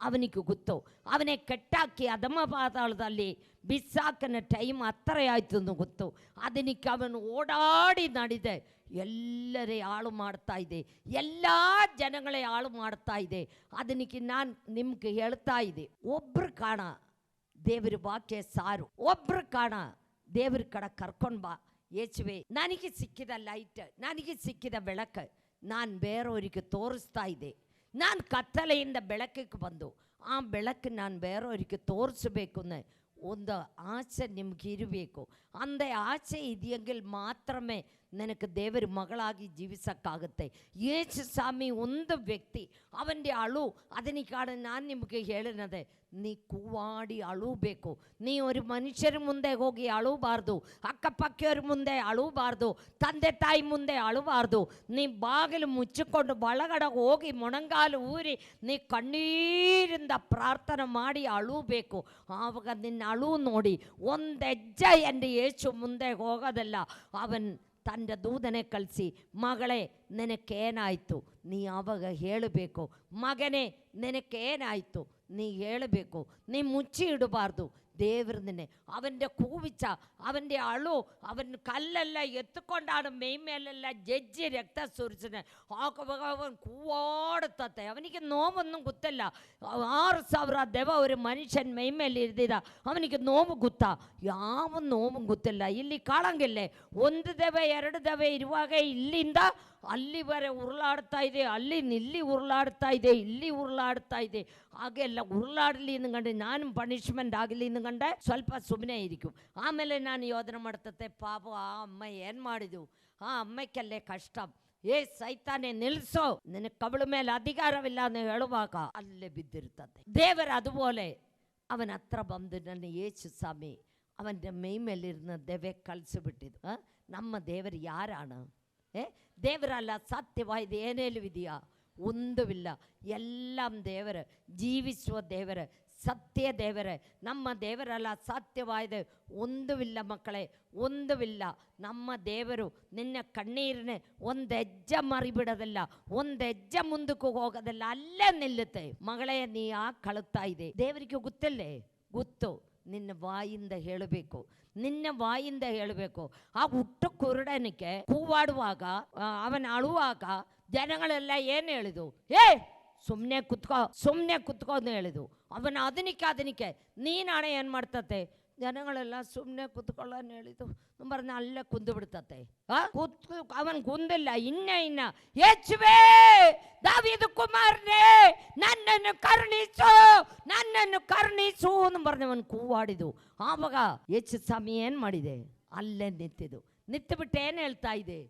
ಅವನಿಗೆ ಗೊತ್ತು. ಅವನೇ ಕೆಟ್ಟಾಕಿ ಅಧಮ ಪಾತಾಳದಲ್ಲಿ ಬಿಸಾಕನ ಟೈಮ್ ಹತ್ತಿರ ಆಯಿತು ಅಂತ ಗೊತ್ತು. ಅದಕ್ಕೆ ಅವನು ಓಡಾಡಿ ನಡೆದೆ ಎಲ್ಲರೇ ಹಾಳು ಮಾಡ್ತಾ ಇದೆ, ಎಲ್ಲ ಜನಗಳೇ ಹಾಳು ಮಾಡ್ತಾ ಇದೆ. ಅದಕ್ಕೆ ನಾನು ನಿಮ್ಗೆ ಹೇಳ್ತಾ ಇದೆ, ಒಬ್ರು ಕಾಣ ದೇವ್ರ ವಾಕ್ಯ ಸಾರು, ಒಬ್ರು ಕಾಣ ದೇವ್ರ ಕಡೆ ಕರ್ಕೊಂಡು ಬಾ. ಯೇಸುವೆ, ನನಗೆ ಸಿಕ್ಕಿದ ಲೈಟ್, ನನಗೆ ಸಿಕ್ಕಿದ ಬೆಳಕು ನಾನು ಬೇರೆಯವರಿಗೆ ತೋರಿಸ್ತಾ ಇದ್ದೆ. ನಾನು ಕತ್ತಲೆಯಿಂದ ಬೆಳಕಿಗೆ ಬಂದು ಆ ಬೆಳಕು ನಾನು ಬೇರೆಯವರಿಗೆ ತೋರಿಸಬೇಕು ಅನ್ನೋ ಒಂದು ಆಸೆ ನಿಮ್ಗೆ ಇರಬೇಕು. ಅಂದೇ ಆಸೆ ಇದೆಯೆಂಗಿൽ മാത്രമേ നിനക്ക് ದೇವರ ಮಗಳಾಗಿ ಜೀವಿಸಕ್ಕಾಗುತ್ತೆ. ಯೇಸು ಸ್ವಾಮಿ ಒಂದು ವ್ಯಕ್ತಿ ಅವൻ്റെ ಅಳು ಅದನಿಕಾണ് ನಾನು ನಿಮಗೆ ಹೇಳಿನದೆ, ನೀ ಕೂವಾಡಿ ಅಳೂಬೇಕು. ನೀ ಒಂದು ಮನುಷ್ಯರ ಮುಂದೆ ಹೋಗಿ ಅಳೂಬಾರ್ದು, ಅಕ್ಕಪಕ್ಕವ್ರ ಮುಂದೆ ಅಳೂಬಾರ್ದು, ತಂದೆ ತಾಯಿ ಮುಂದೆ ಅಳೂಬಾರ್ದು. ನೀ ಬಾಗಿಲು ಮುಚ್ಚಿಕೊಂಡು ಒಳಗಡೆ ಹೋಗಿ ಮೊಣಂಗಾಲು ಊರಿ ನೀ ಕಣ್ಣೀರಿಂದ ಪ್ರಾರ್ಥನೆ ಮಾಡಿ ಅಳೂಬೇಕು. ಆವಾಗ ನಿನ್ನ ಅಳು ನೋಡಿ ಒಂದು ಹೆಜ್ಜೆ ಎಂದು ಯೇಸು ಮುಂದೆ ಹೋಗೋದಲ್ಲ, ಅವನ್ ತನ್ನ ದೂತನೆ ಕಳಿಸಿ, ಮಗಳೇ ನಿನಗೇನಾಯಿತು ನೀ ಆವಾಗ ಹೇಳಬೇಕು, ಮಗನೇ ನಿನಗೇನಾಯಿತು ನೀ ಹೇಳಬೇಕು. ನೀ ಮುಚ್ಚಿ ಇಡಬಾರ್ದು. ದೇವ್ರನ್ನೇ ಅವൻ്റെ ಕೂವಿച്ച അവൻ്റെ ಅಳು, ಅವನ ಕಲ್ಲೆಲ್ಲ ಎತ್ತುಕೊಂಡಾണ് ಮೈ ಮೇಲೆಲ್ಲ ಜಜ್ಜಿ ರಕ್ತ ಸುರಿಸಿದ. ಆಗುವಾಗ ಅವನು ಕೂವಾಡುತ್ತೆ. ಅವನಿಗೆ ನೋವೊന്നും ಗೊತ್ತಿಲ್ಲ. 6,000 ದೆವ ഒരു ಮನುಷ್ಯನ ಮೈ ಮೇಲೆ ಇರ್ದಿದ, ಅವನಿಗೆ ನೋವು ಗೊತ್ತಾ? ಯಾವ ನೋವು ಗೊತ್ತಿಲ್ಲ. ಇಲ್ಲಿ ಕಾಣಂಗಿಲ್ಲ. 1 ದೆವ 2 ದೆವ ಇರುವಾಗ ಇಲ್ಲಿಂದ ಅಲ್ಲಿವರೆ ಉರುಳಾಡ್ತಾ ಇದೆ, ಅಲ್ಲಿ ಇಲ್ಲಿ ಉರುಳಾಡ್ತಾ ಇದೆ, ಇಲ್ಲಿ ಉರುಳಾಡ್ತಾ ಇದೆ. ಹಾಗೆಲ್ಲ ಉರುಳಾಡಲಿ ಅಂದ್ಕೊಂಡೆ ನಾನು ಪನಿಷ್ಮೆಂಟ್ ಆಗಲಿ ಅಂದ್ಕೊಂಡೆ ಸ್ವಲ್ಪ ಸುಮ್ಮನೆ ಇರಿക്കും. ಆಮೇಲೆ ನಾನು ಯೋಧನೆ ಮಾಡ್ತತೆ, ಪಾಪ ಆ ಅಮ್ಮ ಏನು ಮಾಡಿದು, ಆ ಅಮ್ಮಕ್ಕಲ್ಲೇ ಕಷ್ಟ. ಸೈತಾನೆ ನಿಲ್ಲಿಸೋ, ನಿನಗೆ ಕವಳ ಮೇಲೆ ಅಧಿಕಾರವಿಲ್ಲ ಅಂತ ಹೇಳುವಾಗ ಅಲ್ಲೇ ಬಿದ್ದಿರ್ತದೆ. ದೇವರ അതുപോലെ ಅವನ ಹತ್ರ ಬಂದು ನನ್ನ ಯೇಸು ಸ್ವಾಮಿ ಅವನ ಮೈ ಮೇಲಿരുന്ന ದೆವ್ವ ಕಳಿಸಿಬಿಟ್ಟಿದ್ದು. ನಮ್ಮ ದೇವರು ಯಾರಾണ്? ದೇವರಲ್ಲ, ಸತ್ಯವಾದ ಏನೇലും ಇದೆಯಾ? ಒಂದುವಿಲ್ಲ. ಎല്ലാം ದೇವರು, ಜೀವಿಸುವ ದೇವರು, ಸತ್ಯ ದೇವರು. ನಮ್ಮ ದೇವರಲ್ಲ, ಸತ್ಯವಾದ ಒಂದುವಿಲ್ಲ ಮಕ್ಕಳೇ, ಒಂದುವಿಲ್ಲ. ನಮ್ಮ ದೇವರು ನಿನ್ನ ಕಣ್ಣೀರನ್ನೇ ಒಂದು ಹೆಜ್ಜೆ ಮರಿಬಿಡೋದಿಲ್ಲ, ಒಂದು ಹೆಜ್ಜೆ ಮುಂದಕ್ಕೆ ಹೋಗೋದಿಲ್ಲ, ಅಲ್ಲೇ ನಿಲ್ಲುತ್ತೆ. ಮಗಳೇ, ನೀ ಯಾಕೆ ಕಳುತ್ತಾ ಇದೆ? ದೇವರಿಗೆ ಗೊತ್ತಲ್ಲೇ? ಗೊತ್ತು. ನಿನ್ನ ಬಾಯಿಂದ ಹೇಳಬೇಕು, ನಿನ್ನ ಬಾಯಿಂದ ಹೇಳಬೇಕು. ಆ ಹುಟ್ಟು ಕುರುಡನಿಗೆ ಕೂವಾಡುವಾಗ, ಅವನ ಅಳುವಾಗ ಜನಗಳೆಲ್ಲ ಏನು ಹೇಳಿದು? ಸುಮ್ಮನೆ ಕುತ್ಕೋ ಅಂತ ಹೇಳಿದು. ಅವನ ಅದನಿಕೆ ನೀನಾಣೆ ಏನು ಮಾಡ್ತತೆ? ಜನಗಳೆಲ್ಲ ಸುಮ್ಮನೆ ಕುತ್ಕೊಳ್ಳೋನ್ ಹೇಳಿದ್ದು ಬರ್ನ ಅಲ್ಲೇ ಕುಂದು ಬಿಡ್ತತೆ. ಅವನ್ ಕುಂದಿಲ್ಲ. ಇನ್ನ ಯೇಸುವೇ, ದಾವೀದ ಕುಮಾರನೇ, ನನ್ನನ್ನು ಕರುಣಿಸು ಬರ್ನ ಅವನು ಕೂವಾಡಿದು. ಆವಾಗ ಯೇಸು ಸ್ವಾಮಿ ಏನು ಮಾಡಿದೆ? ಅಲ್ಲೇ ನಿಂತು ಬಿಟ್ಟು ಏನು ಹೇಳ್ತಾ ಇದೆ?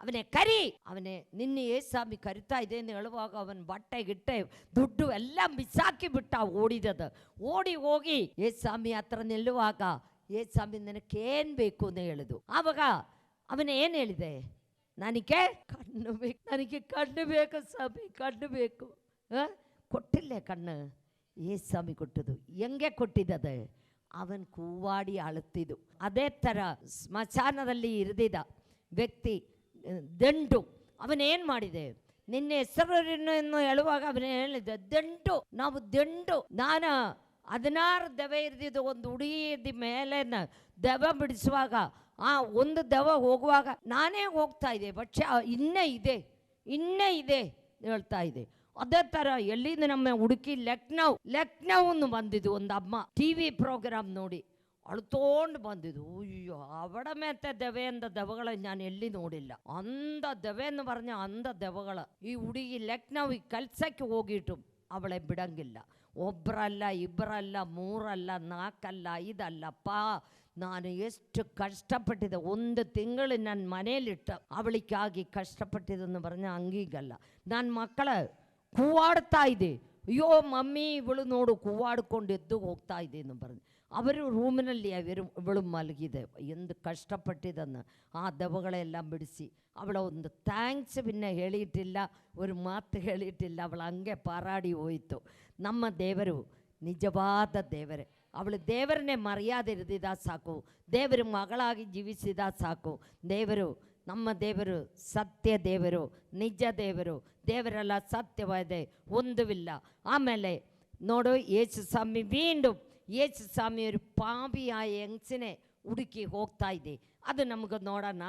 ಅವನೇ ಕರಿ, ಅವನೇ ನಿನ್ನೆ ಯೇಸ್ವಾಮಿ ಕರಿತಾ ಇದೆ ಎಂದು ಹೇಳುವಾಗ ಅವನ ಬಟ್ಟೆ ಗಿಟ್ಟೆ ದುಡ್ಡು ಎಲ್ಲ ಬಿಸಾಕಿ ಬಿಟ್ಟ ಓಡಿದದು. ಓಡಿ ಹೋಗಿ ಯೇಸ್ವಾಮಿ ಹತ್ರ ನಿಲ್ಲುವಾಗ, ಯೇಸ್ವಾಮಿ ನನಗೇನು ಬೇಕು ಅಂತ ಹೇಳಿದು. ಆವಾಗ ಅವನ ಏನು ಹೇಳಿದೆ? ನನಗೆ ಕಣ್ಣು ಬೇಕು ಸ್ವಾಮಿ, ಕಣ್ಣು ಬೇಕು. ಕೊಟ್ಟಿಲ್ಲ ಕಣ್ಣು. ಯೇಸ್ವಾಮಿ ಕೊಟ್ಟದು. ಹೆಂಗೆ ಕೊಟ್ಟಿದ್ದದು? ಅವನ್ ಕೂವಾಡಿ ಅಳುತ್ತಿದ್ದು. ಅದೇ ಥರ ಸ್ಮಶಾನದಲ್ಲಿ ಇರಿದಿದ್ದ ವ್ಯಕ್ತಿ ದಂಡು, ಅವನೇನು ಮಾಡಿದೆ? ನಿನ್ನೆ ಹೆಸರನ್ನು ಹೇಳುವಾಗ ಅವನೇ ಹೇಳಿದ ದಂಡು, ನಾವು ದಂಡು. ನಾನು 16 ದೆವ್ವ ಇರ್ದಿದ್ದು ಒಂದು ಹುಡುಗಿ ಮೇಲೆ ದೆವ್ವ ಬಿಡಿಸುವಾಗ ಆ ಒಂದು ದೆವ್ವ ಹೋಗುವಾಗ ನಾನೇ ಹೋಗ್ತಾ ಇದ್ದೆ, പക്ഷെ ಇನ್ನೇ ಇದೆ ಹೇಳ್ತಾ ಇದೆ. ಅದೇ ಥರ ಎಲ್ಲಿಂದ ನಮ್ಮ ಹುಡುಕಿ ಲಕ್ನೌನ್ನು ಬಂದಿದ್ದು ಒಂದು ಅಮ್ಮ TV ಪ್ರೋಗ್ರಾಮ್ ನೋಡಿ ಅಳ್ತೋಂಡು ಬಂದಿದ್ದು. അയ്യോ അവിടെ മേത്തെ ദവയെന്ന ദവകളെ ഞാൻ എല്ലി നോടില്ല. അന്ത ദവയെന്ന് പറഞ്ഞ അന്ത ദവകൾ ഈ ಹುಡುಗಿ ಲಕ್ನೌ ಕಲ್ಸಕ್ಕೆ ಹೋಗಿಟ್ಟು ಅವಳೆ ಬಿಡಂಗಿಲ್ಲ. ಒಬ್ಬರಲ್ಲ, ಇಬ್ಬರಲ್ಲ, ಮೂರಲ್ಲ, ನಾಲ್ಕಲ್ಲ, ಇದಲ್ಲಪ್ಪ. ನಾನು ಎಷ್ಟು ಕಷ್ಟಪಟ್ಟಿದ್ದೆ, 1 ತಿಂಗಳು ನನ್ನ ಮನೇಲಿಟ್ಟು ಅವಳಿಗಾಗಿ ಕಷ್ಟಪಟ್ಟಿದ್ದನ್ನು പറഞ്ഞ ಅಂಗೀಗಲ್ಲ. ನನ್ನ ಮಕ್ಕಳ ಕೂವಾಡ್ತಾ ಇದೆ, ಅಯ್ಯೋ ಮಮ್ಮಿ ಇವಳು ನೋಡು ಕೂವಾಡ್ಕೊಂಡು ಎದ್ದು ಹೋಗ್ತಾ ಇದೆ ಎಂದು പറഞ്ഞു. ಅವರು ರೂಮಿನಲ್ಲಿ ಇವಳು ಮಲಗಿದೆ. ಎಂದು ಕಷ್ಟಪಟ್ಟಿದ್ದನ್ನು ಆ ದೆವ್ವಗಳೆಲ್ಲ ಬಿಡಿಸಿ ಅವಳ ಒಂದು ಥ್ಯಾಂಕ್ಸ್ ಭಿನ್ನ ಹೇಳಿಟ್ಟಿಲ್ಲ, ಒಂದು ಮಾತು ಹೇಳಿಟ್ಟಿಲ್ಲ. ಅವಳು ಹಂಗೆ ಪಾರಾಡಿ ಹೋಯಿತು. ನಮ್ಮ ದೇವರು ನಿಜವಾದ ದೇವರೇ. ಅವಳು ದೇವರನ್ನೇ ಮರ್ಯಾದೆ ಇರಿದಿದ್ದ ಸಾಕು, ದೇವರ ಮಗಳಾಗಿ ಜೀವಿಸಿದ ಸಾಕು. ದೇವರು, ನಮ್ಮ ದೇವರು ಸತ್ಯ ದೇವರು, ನಿಜ ದೇವರು. ದೇವರೆಲ್ಲ ಸತ್ಯವಾಗಿದೆ, ಒಂದುವಿಲ್ಲ. ಆಮೇಲೆ ನೋಡು, ಯೇಸು ಸ್ವಾಮಿ വീണ്ടും ಯೇಸು ಸ್ವಾಮಿ ഒരു പാപിയായ യങ്സിനെ ಹುಡುಕಿ ಹೋಗ್ತಾ ಇದೆ. ಅದು ನಮಗೆ ನೋಡೋಣ.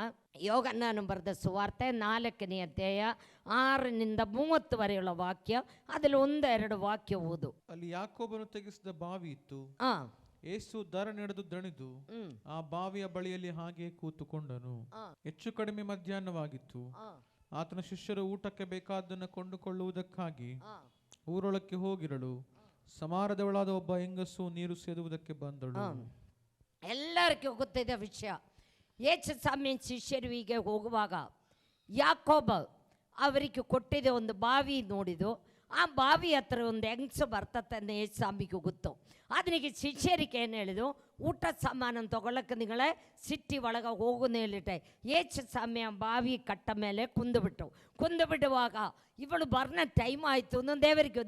ಯೋಹನ್ನನು ಬರೆದ ಸುವಾರ್ತೆ 4ನೇ ಅಧ್ಯಾಯ 6 to 30 ವರೆയുള്ള ವಾಕ್ಯ. ಅದ್ರಲ್ಲಿ 1-2 ವಾಕ್ಯ ಓದು. ಅಲ್ಲಿ ಯಾಕೋಬನು ತೆಗೆಸಿದ ಬಾವಿ ಇತ್ತು. ಯೇಸು ದರ ನಡೆದು ದಣಿದು ಆ ಬಾವಿಯ ಬಳಿಯಲ್ಲಿ ಹಾಗೆ ಕೂತುಕೊಂಡನು. ಹೆಚ್ಚು ಕಡಿಮೆ ಮಧ್ಯಾಹ್ನವಾಗಿತ್ತು. ಆತನ ಶಿಷ್ಯರು ಊಟಕ್ಕೆ ಬೇಕಾದ್ದನ್ನು ಕೊಂಡುಕೊಳ್ಳುವುದಕ್ಕಾಗಿ ಊರೊಳಕ್ಕೆ ಹೋಗಿರಲು ಸಮಾರದವಳಾದ ಒಬ್ಬ ಹೆಂಗಸು ನೀರು ಸೇದುವುದಕ್ಕೆ ಬಂದಳು. ಎಲ್ಲರಿಗೂ ಗೊತ್ತಿದೆ ವಿಷಯ. ಯೇಸು ಸ್ವಾಮಿ ಶಿಷ್ಯರು ಹೀಗೆ ಹೋಗುವಾಗ ಯಾಕೋಬ ಅವರಿಗೆ ಕೊಟ್ಟಿದೆ ಒಂದು ಬಾವಿ ನೋಡಿದು. ಆ ಬಾವಿ ಹತ್ರ ಒಂದು ಹೆಂಗಸು ಬರ್ತತ್ತೆ ಅಂತ ಯೇಸು ಸ್ವಾಮಿಗೂ ಗೊತ್ತು. ಅದನಿಗೆ ಶಿಷ್ಯರಿಗೆ ಏನು ಹೇಳಿದು, ಊಟ ಸಾಮಾನನ್ನು ತಗೊಳ್ಳಕ್ಕೆ ನಿങ്ങളെ ಸಿಟಿ ಒಳಗೆ ಹೋಗುன்னு ಹೇಳಿಟ್ಟೆ. ಯೇಸು ಸ್ವಾಮಿ ಆ ಬಾವಿ ಕಟ್ಟ ಮೇಲೆ ಕುಂದು ಬಿಡುವಾಗ ಇವಳು ಬರ್ನ ಟೈಮ್ ಆಯಿತು.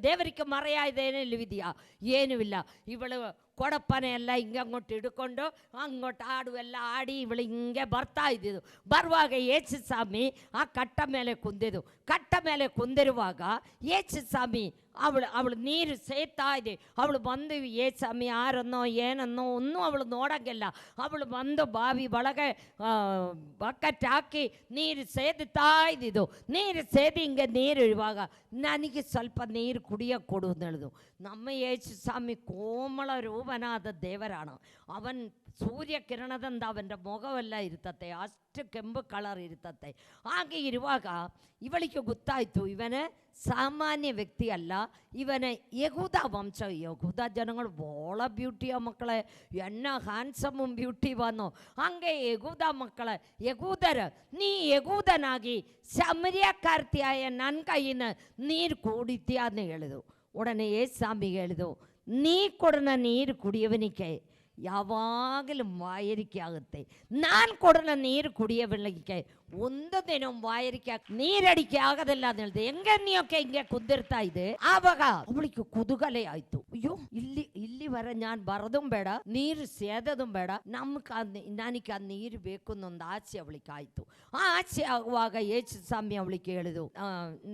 ದೇವರಿಗೆ ಮರೆಯಾಯ್ದೇನೋ ಇಲ್ಲವಿದೆಯಾ? ಏನೂ ಇಲ್ಲ. ಇವಳು ಕೊಡಪ್ಪನೆ ಎಲ್ಲ ಹಿಂಗೆ അങ്ങോട്ട് ಹಿಡ್ಕೊಂಡು അങ്ങോട്ട് ಆಡುವೆಲ್ಲ ಆಡಿ ಇವಳು ಹಿಂಗೆ ಬರ್ತಾ ಇದ್ದಿದ್ದು. ಬರುವಾಗ ಯೇಸು ಸ್ವಾಮಿ ಆ ಕಟ್ಟ ಮೇಲೆ ಕುಂದಿರುವಾಗ ಯೇಸು ಸ್ವಾಮಿ ಅವಳು ನೀರು ಸೇತಾ ಇದೆ. ಅವಳು ಬಂದು ಯೇಸು ಸ್ವಾಮಿ ಯಾರನ್ನೋ ಏನನ್ನೋ ಒನ್ನೂ ಅವಳು ನೋಡಂಗಿಲ್ಲ. ಅವಳು ಬಂದು ಬಾವಿ ಒಳಗೆ ಬಕೆಟ್ ಹಾಕಿ ನೀರು ಸೇದುತ್ತಾ ಇದ್ದಿದ್ದು. ನೀರು ಸೇದಿ ಹಿಂಗೆ ನೀರು ಇರುವಾಗ ನನಗೆ ಸ್ವಲ್ಪ ನೀರು ಕುಡಿಯೋಕ್ಕೆ ಕೊಡು ಅಂತ ಹೇಳಿದು. ನಮ್ಮ ಯೇಸು ಸ್ವಾಮಿ ಕೋಮಳ ರೂಪನಾದ ದೇವರಾണ്. ಅವನ್ ಸೂರ್ಯಕಿರಣದಿಂದ ಅವನ ಮೊಗವೆಲ್ಲ ಇರ್ತತೆ, ಅಷ್ಟು ಕೆಂಪು ಕಲರ್ ಇರ್ತತೆ. ಹಾಗೆ ಇರುವಾಗ ಇವಳಿಗೆ ಗೊತ್ತಾಯಿತು, ಇವನ ಸಾಮಾನ್ಯ ವ್ಯಕ್ತಿ ಅಲ್ಲ, ಇವನ ಯಹೂದ ವಂಶ. ಯಹೂದ ಜನಗಳು ಭಾಳ ಬ್ಯೂಟಿಯ ಮಕ್ಕಳೇ, ಎಣ್ಣ ಹ್ಯಾಂಡ್ಸಮ್ ಬ್ಯೂಟಿ ವನ್ನೋ. ಹಂಗೆ ಯಹೂದರ ನೀ ಯಹೂದನಾಗಿ ಸಮರ್ಯಕಾರ್ತಿಯಾಯ ನನ್ನ ಕೈಯಿನ ನೀರು ಕುಡಿತೀಯ ಅಂತ ಹೇಳಿದು. ಉಡನೆ ಯೇಸು ಸ್ವಾಮಿಗೆ ಹೇಳಿದು, ನೀ ಕೊಡನ ನೀರು ಕುಡಿಯವನಿಗೆ ಯಾವಾಗಲೂ ವಾಯರಿಕೆ ಆಗುತ್ತೆ. ನಾನು ಕೊಡಲ ನೀರು ಕುಡಿಯವನಿಗೆ ಒಂದು ದಿನ ವಾಯರಿಕೆ ನೀರಡಿಕೆ ಆಗೋದಿಲ್ಲ ಅಂತ ಹೇಳ್ದೆ. ಹೆಂಗೆ ನೀಕೆ ಹಿಂಗೆ ಕುದ್ದಿರ್ತಾ ಇದೆ. ಆವಾಗ ಅವಳಿಗೆ ಕುತೂಹಲ ಆಯ್ತು. ಅಯ್ಯೋ, ಇಲ್ಲಿವರೆ ನಾನು ಬರೋದು ಬೇಡ, ನೀರು ಸೇದೋದು ಬೇಡ, ನನಗೆ ಆ ನೀರು ಬೇಕು ಅನ್ನೊಂದು ಆಸೆ ಅವಳಿಗೆ ಆಯ್ತು. ಆ ಆಸೆ ಆಗುವಾಗ ಯೇಸು ಸ್ವಾಮಿ ಅವಳಿಗೆ ಹೇಳಿದು,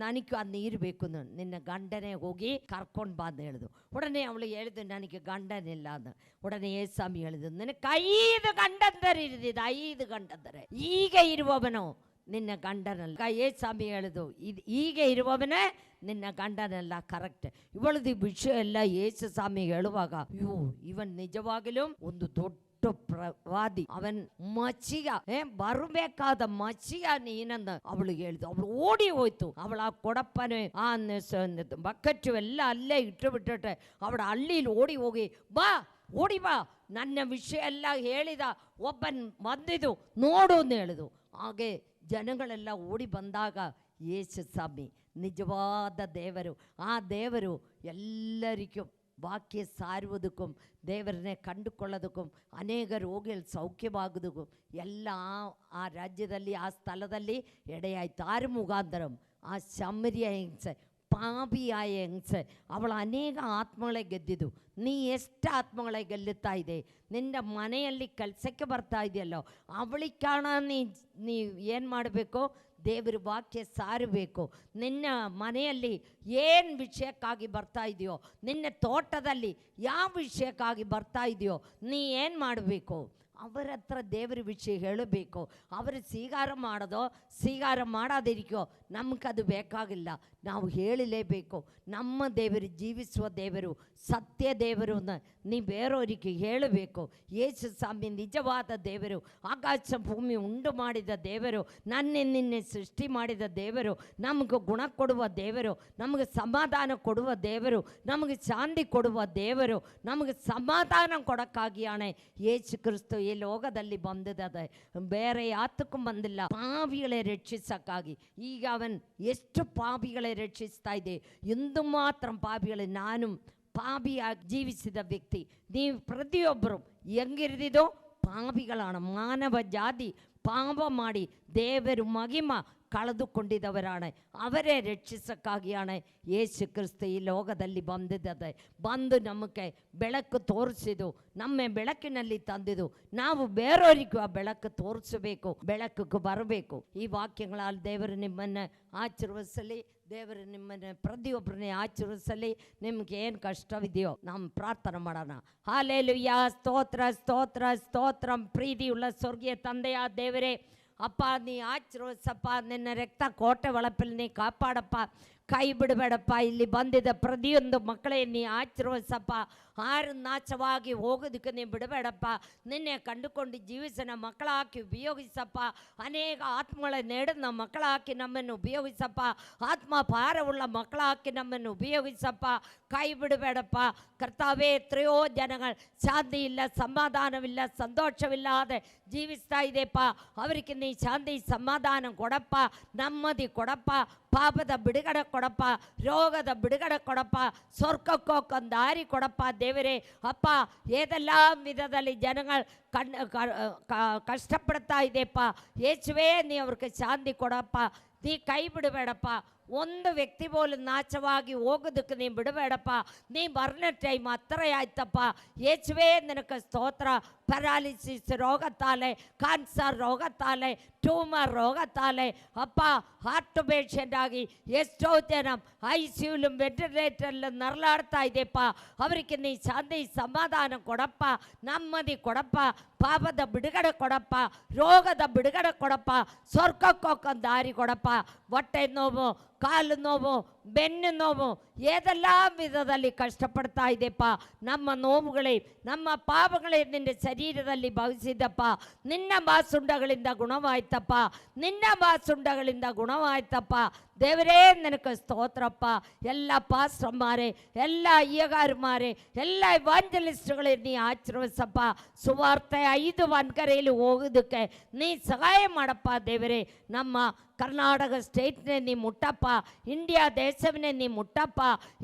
ನನಗೆ ಆ ನೀರು ಬೇಕು, ನಿನ್ನ ಗಂಡನೇ ಹೋಗಿ ಕರ್ಕೊಂಡು ಬಾ ಅಂತ ಹೇಳಿದು. ಉಡನೆ ಅವಳಿಗೆ ಹೇಳಿದ್ದು, ನನಗೆ ಗಂಡನಿಲ್ಲ ಅಂತ. ಉಡನೆ ಯೇಸು ಸ್ವಾಮಿ ಹೇಳಿದ್ದು, ನನಗೆ 5 ಗಂಡಂದರೆ ಇರಿದಿದ್ದ, 5 ಗಂಡಂದರೆ. ಈಗ ಇರುವವನು ನಿನ್ನ ಗಂಡನಲ್ಲ. ಯೇಸು ಸ್ವಾಮಿ ಹೇಳಿದು, ಈಗ ಇರುವವನೇ ನಿನ್ನ ಗಂಡನಲ್ಲ. ಕರೆಕ್ಟ್. ಇವಳದು ವಿಷಯ ಎಲ್ಲ ಯೇಸು ಸ್ವಾಮಿ ಹೇಳುವಾಗ, ಅಯ್ಯೋ ಇವನ್ ನಿಜವಾಗಲೂ ಒಂದು ದೊಡ್ಡ ಪ್ರವಾದಿ, ಅವನ್ ಮಚ್ಚಿಗ ಬರಬೇಕಾದ ಮಚ್ಚಿಗ ನೀನಂದ ಅವಳಿಗೆ ಹೇಳಿದ್ದು. ಅವಳು ಓಡಿ ಹೋಯ್ತು. ಅವಳ ಆ ಕೊಡಪ್ಪನೆ ಆ ಬಕೆಟ್ಟು ಎಲ್ಲ ಅಲ್ಲೇ ಇಟ್ಟು ಬಿಟ್ಟೆ. ಅವಳ ಹಳ್ಳಿಲಿ ಓಡಿ ಬಾ ನನ್ನ ವಿಷಯ ಎಲ್ಲ ಹೇಳಿದ ಒಬ್ಬನ್ ಬಂದಿದ್ದು ನೋಡು ಅಂತ ಹೇಳಿದು. ಹಾಗೆ ಜನಗಳೆಲ್ಲ ಓಡಿ ಬಂದಾಗ ಯೇಸು ಸ್ವಾಮಿ ನಿಜವಾದ ದೇವರು. ಆ ದೇವರು ಎಲ್ಲರಿಗೂ ವಾಕ್ಯ ಸಾರುವುದಕ್ಕೂ ದೇವರನ್ನೇ ಕಂಡುಕೊಳ್ಳೋದಕ್ಕೂ ಅನೇಕ ರೋಗಿಗಳು ಸೌಖ್ಯವಾಗೋದಕ್ಕೂ ಎಲ್ಲ ಆ ರಾಜ್ಯದಲ್ಲಿ ಆ ಸ್ಥಳದಲ್ಲಿ ಎಡೆಯಾಯ್ತು. ಆರು ಮುಖಾಂತರಂ ಆ ಸಮರಿಯ ಹೆಂಗಸೆ, ಪಾಪಿಯಾಯ ಹೆಂಗಸೆ, ಅವಳು ಅನೇಕ ಆತ್ಮಗಳೇ ಗೆದ್ದಿದ್ದು. ನೀ ಎಷ್ಟು ಆತ್ಮಗಳೇ ಗೆಲ್ಲುತ್ತಾ ಇದೆ. ನಿನ್ನ ಮನೆಯಲ್ಲಿ ಕೆಲಸಕ್ಕೆ ಬರ್ತಾ ಇದೆಯಲ್ಲೋ, ಅವಳಿಗೆ ಕಾರಣ ನೀ ಏನು ಮಾಡಬೇಕು, ದೇವರ ವಾಕ್ಯ ಸಾರಬೇಕು. ನಿನ್ನ ಮನೆಯಲ್ಲಿ ಏನು ವಿಷಯಕ್ಕಾಗಿ ಬರ್ತಾ ಇದೆಯೋ, ನಿನ್ನ ತೋಟದಲ್ಲಿ ಯಾವ ವಿಷಯಕ್ಕಾಗಿ ಬರ್ತಾ ಇದೆಯೋ, ನೀ ಏನು ಮಾಡಬೇಕು? ಅವರ ಹತ್ರ ದೇವರ ವಿಷಯ ಹೇಳಬೇಕು. ಅವರು ಸ್ವೀಕಾರ ಮಾಡೋದೋ ಸ್ವೀಕಾರ ಮಾಡೋದಿರಿಕೋ ನಮಗದು ಬೇಕಾಗಿಲ್ಲ, ನಾವು ಹೇಳಲೇಬೇಕು. ನಮ್ಮ ದೇವರು ಜೀವಿಸುವ ದೇವರು, ಸತ್ಯ ದೇವರು. ನೀ ಬೇರೆಯವರಿಗೆ ಹೇಳಬೇಕು. ಯೇಸು ಸ್ವಾಮಿ ನಿಜವಾದ ದೇವರು, ಆಕಾಶ ಭೂಮಿ ಉಂಟು ಮಾಡಿದ ದೇವರು, ನಿನ್ನೆ ಸೃಷ್ಟಿ ಮಾಡಿದ ದೇವರು, ನಮಗೆ ಗುಣ ಕೊಡುವ ದೇವರು, ನಮಗೆ ಸಮಾಧಾನ ಕೊಡುವ ದೇವರು, ನಮಗೆ ಶಾಂತಿ ಕೊಡುವ ದೇವರು, ನಮಗೆ ಸಮಾಧಾನ ಕೊಡೋಕ್ಕಾಗಿಯಾಣೆ ಯೇಸು ಕ್ರಿಸ್ತು ಈ ಲೋಕದಲ್ಲಿ ಬಂದಿದೆ. ಬೇರೆ ಯಾತಕ್ಕೂ ಬಂದಿಲ್ಲ, ಪಾಪಿಗಳೇ ರಕ್ಷಿಸಕ್ಕಾಗಿ. ಈಗ ಅವನ್ ಎಷ್ಟು ಪಾಪಿಗಳೇ ರಕ್ಷಿಸ್ತಾ ಇದೆ. ಎಂದು ಮಾತ್ರ ಪಾಪಿಗಳೇ. ನಾನು ಪಾಪಿಯಾಗಿ ಜೀವಿಸಿದ ವ್ಯಕ್ತಿ, ನೀವು ಪ್ರತಿಯೊಬ್ಬರು ಹೆಂಗಿರಿದಿದೋ ಪಾಪಿಗಳಾണ്. ಮಾನವ ಜಾತಿ ಪಾಪ ಮಾಡಿ ದೇವರು ಮಹಿಮ ಕಳೆದುಕೊಂಡಿದ್ದವರಾണ്. ಅವರೇ ರಕ್ಷಿಸಕ್ಕಾಗಿಯಾണ് ಯೇಸು ಕ್ರಿಸ್ತು ಈ ಲೋಕದಲ್ಲಿ ಬಂದಿದ್ದೆ. ಬಂದು ನಮಗೆ ಬೆಳಕು ತೋರಿಸಿದು, ನಮ್ಮ ಬೆಳಕಿನಲ್ಲಿ ತಂದಿದ್ದು. ನಾವು ಬೇರೆಯವರಿಗೂ ಆ ಬೆಳಕು ತೋರಿಸಬೇಕು, ಬೆಳಕಿಗೆ ಬರಬೇಕು. ಈ ವಾಕ್ಯಗಳಲ್ಲಿ ದೇವರು ನಿಮ್ಮನ್ನು ಆಶೀರ್ವದಿಸಲಿ. ದೇವರು ನಿಮ್ಮನ್ನು ಪ್ರತಿಯೊಬ್ಬರನ್ನೇ ಆಶೀರ್ವದಿಸಲಿ. ನಿಮ್ಗೆ ಏನು ಕಷ್ಟವಿದೆಯೋ ನಾವು ಪ್ರಾರ್ಥನೆ ಮಾಡೋಣ. ಹಾಲೆಲೂಯಾ, ಸ್ತೋತ್ರ ಸ್ತೋತ್ರ ಸ್ತೋತ್ರಂ. ಪ್ರೀತಿಯುಳ್ಳ ಸ್ವರ್ಗೀಯ ತಂದೆಯ ದೇವರೇ, ಅಪ್ಪ ನೀ ಆಶೀರ್ವದಿಸಪ್ಪ. ನಿನ್ನ ರಕ್ತ ಕೋಟೆ ಒಳಪಲ್ಲಿ ನೀ ಕಾಪಾಡಪ್ಪ, ಕೈ ಬಿಡಬೇಡಪ್ಪ. ಇಲ್ಲಿ ಬಂದಿದ್ದ ಪ್ರತಿಯೊಂದು ಮಕ್ಕಳೇ ನೀ ಆಶೀರ್ವದಿಸಪ್ಪ. ಆರು ನಾಶವಾಗಿ ಹೋಗೋದಕ್ಕೆ ನೀ ಬಿಡಬೇಡಪ್ಪ. ನಿನ್ನೆ ಕಂಡುಕೊಂಡು ಜೀವಿಸನ ಮಕ್ಕಳ ಹಾಕಿ ಉಪಯೋಗಿಸಪ್ಪ. ಅನೇಕ ಆತ್ಮಗಳ ನೆಡನ ಮಕ್ಕಳ ಹಾಕಿ ನಮ್ಮನ್ನು ಉಪಯೋಗಿಸಪ್ಪ. ಆತ್ಮ ಭಾರವುಳ್ಳ ಮಕ್ಕಳ ಹಾಕಿ ನಮ್ಮನ್ನು ಉಪಯೋಗಿಸಪ್ಪ. ಕೈ ಬಿಡಬೇಡಪ್ಪ ಕರ್ತಾವೇ. ಎಷ್ಟೋ ಜನಗಳು ಶಾಂತಿ ಇಲ್ಲ, ಸಮಾಧಾನವಿಲ್ಲ, ಸಂತೋಷವಿಲ್ಲದೆ ಜೀವಿಸ್ತಾ ಇದೆಪ್ಪ. ಅವರಿಗೆ ನೀ ಶಾಂತಿ ಸಮಾಧಾನ ಕೊಡಪ್ಪ, ನೆಮ್ಮದಿ ಕೊಡಪ್ಪ, ಪಾಪದ ಬಿಡುಗಡೆ ಕೊಡಪ್ಪ, ರೋಗದ ಬಿಡುಗಡೆ ಕೊಡಪ್ಪ, ಸ್ವರ್ಗಕ್ಕೋಕೊಂದು ದಾರಿ ಕೊಡಪ್ಪ ದೇವರೇ. ಅಪ್ಪ ಏದೆಲ್ಲ ವಿಧದಲ್ಲಿ ಜನಗಳು ಕಷ್ಟಪಡ್ತಾ ಇದೆಯಪ್ಪ. ಯೇಸುವೇ ನೀ ಅವ್ರಿಗೆ ಶಾಂತಿ ಕೊಡಪ್ಪ. ನೀ ಕೈ ಬಿಡಬೇಡಪ್ಪ. ಒಂದು ವ್ಯಕ್ತಿ ಬೋಲು ನಾಶವಾಗಿ ಹೋಗೋದಕ್ಕೆ ನೀ ಬಿಡಬೇಡಪ್ಪ. ನೀ ಬರ್ನ ಟೈಮ್ ಹತ್ತಿರ ಆಯ್ತಪ್ಪ. ಯೇಸುವೇ ನಿನಗೆ ಸ್ತೋತ್ರ. ಪೆರಾಲಿಸಿಸ್ ರೋಗತ್ತಾಲೆ, ಕ್ಯಾನ್ಸರ್ ರೋಗತ್ತಾಲೆ, ಟ್ಯೂಮರ್ ರೋಗತ್ತಾಲೆ ಅಪ್ಪ, ಹಾರ್ಟ್ ಪೇಷಂಟ್ ಆಗಿ ಎಷ್ಟೋ ಜನ ICU ವೆಂಟಿಲೇಟರ್ಲ್ಲಿ ನರಳಾಡ್ತಾ ಇದೆಯಪ್ಪ. ಅವರಿಗೆ ನೀ ಶಾಂತಿ ಸಮಾಧಾನ ಕೊಡಪ್ಪ, ನೆಮ್ಮದಿ ಕೊಡಪ್ಪ, ಪಾಪದ ಬಿಡುಗಡೆ ಕೊಡಪ್ಪ, ರೋಗದ ಬಿಡುಗಡೆ ಕೊಡಪ್ಪ, ಸ್ವರ್ಗಕ್ಕೋಕೊಂದು ದಾರಿ ಕೊಡಪ್ಪ. ಹೊಟ್ಟೆ ನೋವು, ಕಾಲು ನೋವು, ಬೆನ್ನು ನೋವು, ಏದೆಲ್ಲ ವಿಧದಲ್ಲಿ ಕಷ್ಟಪಡ್ತಾ ಇದೆಯಪ್ಪ. ನಮ್ಮ ನೋವುಗಳೇ, ನಮ್ಮ ಪಾಪಗಳೇ ನಿನ್ನ ಶರೀರದಲ್ಲಿ ಭಾವಿಸಿದಪ್ಪ. ನಿನ್ನ ಬಾಸುಂಡಗಳಿಂದ ಗುಣವಾಯ್ತಪ್ಪ, ನಿನ್ನ ಬಾಸುಂಡಗಳಿಂದ ಗುಣವಾಯ್ತಪ್ಪ. ದೇವರೇ ನನಗೆ ಸ್ತೋತ್ರಪ್ಪ. ಎಲ್ಲ ಪಾಸ್ಟರ್ಮಾರೆ, ಎಲ್ಲ ಅಯ್ಯಗಾರಮಾರೆ, ಎಲ್ಲ ಇವಾಂಜಲಿಸ್ಟ್ಗಳೇ ನೀ ಆಶೀರ್ವದಿಸಪ್ಪ. ಸುವಾರ್ತೆ 5 ವನ್ಕರೆಯಲ್ಲಿ ಹೋಗೋದಕ್ಕೆ ನೀ ಸಹಾಯ ಮಾಡಪ್ಪ ದೇವರೇ. ನಮ್ಮ ಕರ್ನಾಟಕ ಸ್ಟೇಟ್ನೇ ನೀ ಮುಟ್ಟಪ್ಪ, ಇಂಡಿಯಾ ದೇಶವನ್ನೇ ನೀ ಮುಟ್ಟಪ್ಪ.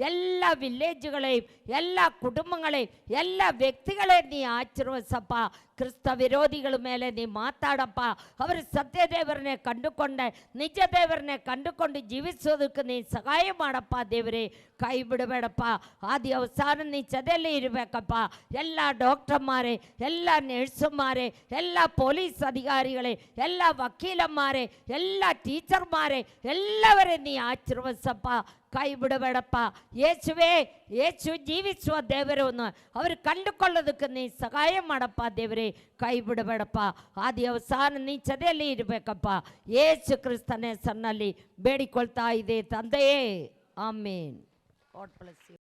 ಎಲ್ಲ ವಿಲೇಜ್ಗಳೇ, ಎಲ್ಲ ಕುಟುಂಬಗಳೇ, ಎಲ್ಲ ವ್ಯಕ್ತಿಗಳೇ ನೀ ಆಶೀರ್ವದಿಸಪ್ಪ. ಕ್ರಿಸ್ತ ವಿರೋಧಿಗಳ ಮೇಲೆ ನೀ ಮಾತಾಡಪ್ಪ. ಅವರು ಸತ್ಯ ದೇವರನ್ನೇ ಕಂಡುಕೊಂಡೆ, ನಿಜ ದೇವರನ್ನೇ ಕಂಡುಕೊಂಡು ಜೀವಿಸೋದಕ್ಕೆ ನೀ ಸಹಾಯ ಮಾಡಪ್ಪ ದೇವರೇ. ಕೈ ಬಿಡಬೇಡಪ್ಪ. ಆದಿ ಅವಸಾನ ನೀ ಜೊತೆಯಲ್ಲಿ ಇರಬೇಕಪ್ಪ. ಎಲ್ಲ ಡಾಕ್ಟರ್ಮಾರೆ, ಎಲ್ಲ ನರ್ಸುಮಾರೆ, ಎಲ್ಲ ಪೊಲೀಸ್ ಅಧಿಕಾರಿಗಳೇ, ಎಲ್ಲ ವಕೀಲಮಾರೆ, ಎಲ್ಲ ಟೀಚರ್ಮಾರೆ, ಎಲ್ಲವರೇ ನೀ ಆಶೀರ್ವದಿಸಪ್ಪ. ಕೈ ಬಿಡಬೇಡಪ್ಪ. ಯೇಸುವೇ, ಯೇಸು ಜೀವಿಸುವ ದೇವರನ್ನು ಅವರು ಕಂಡುಕೊಳ್ಳೋದಕ್ಕೆ ನೀ ಸಹಾಯ ಮಾಡಪ್ಪ ದೇವರೇ. ಕೈ ಬಿಡಬೇಡಪ್ಪ. ಆದಿ ಅವಸಾನ ನೀ ಜೊತೆಯಲ್ಲಿ ಇರಬೇಕಪ್ಪ. ಯೇಸು ಕ್ರಿಸ್ತನ ಹೆಸರಿನಲ್ಲಿ ಬೇಡಿಕೊಳ್ತಾ ಇದೆ ತಂದೆಯೇ, ಆಮೇನ್. God bless you.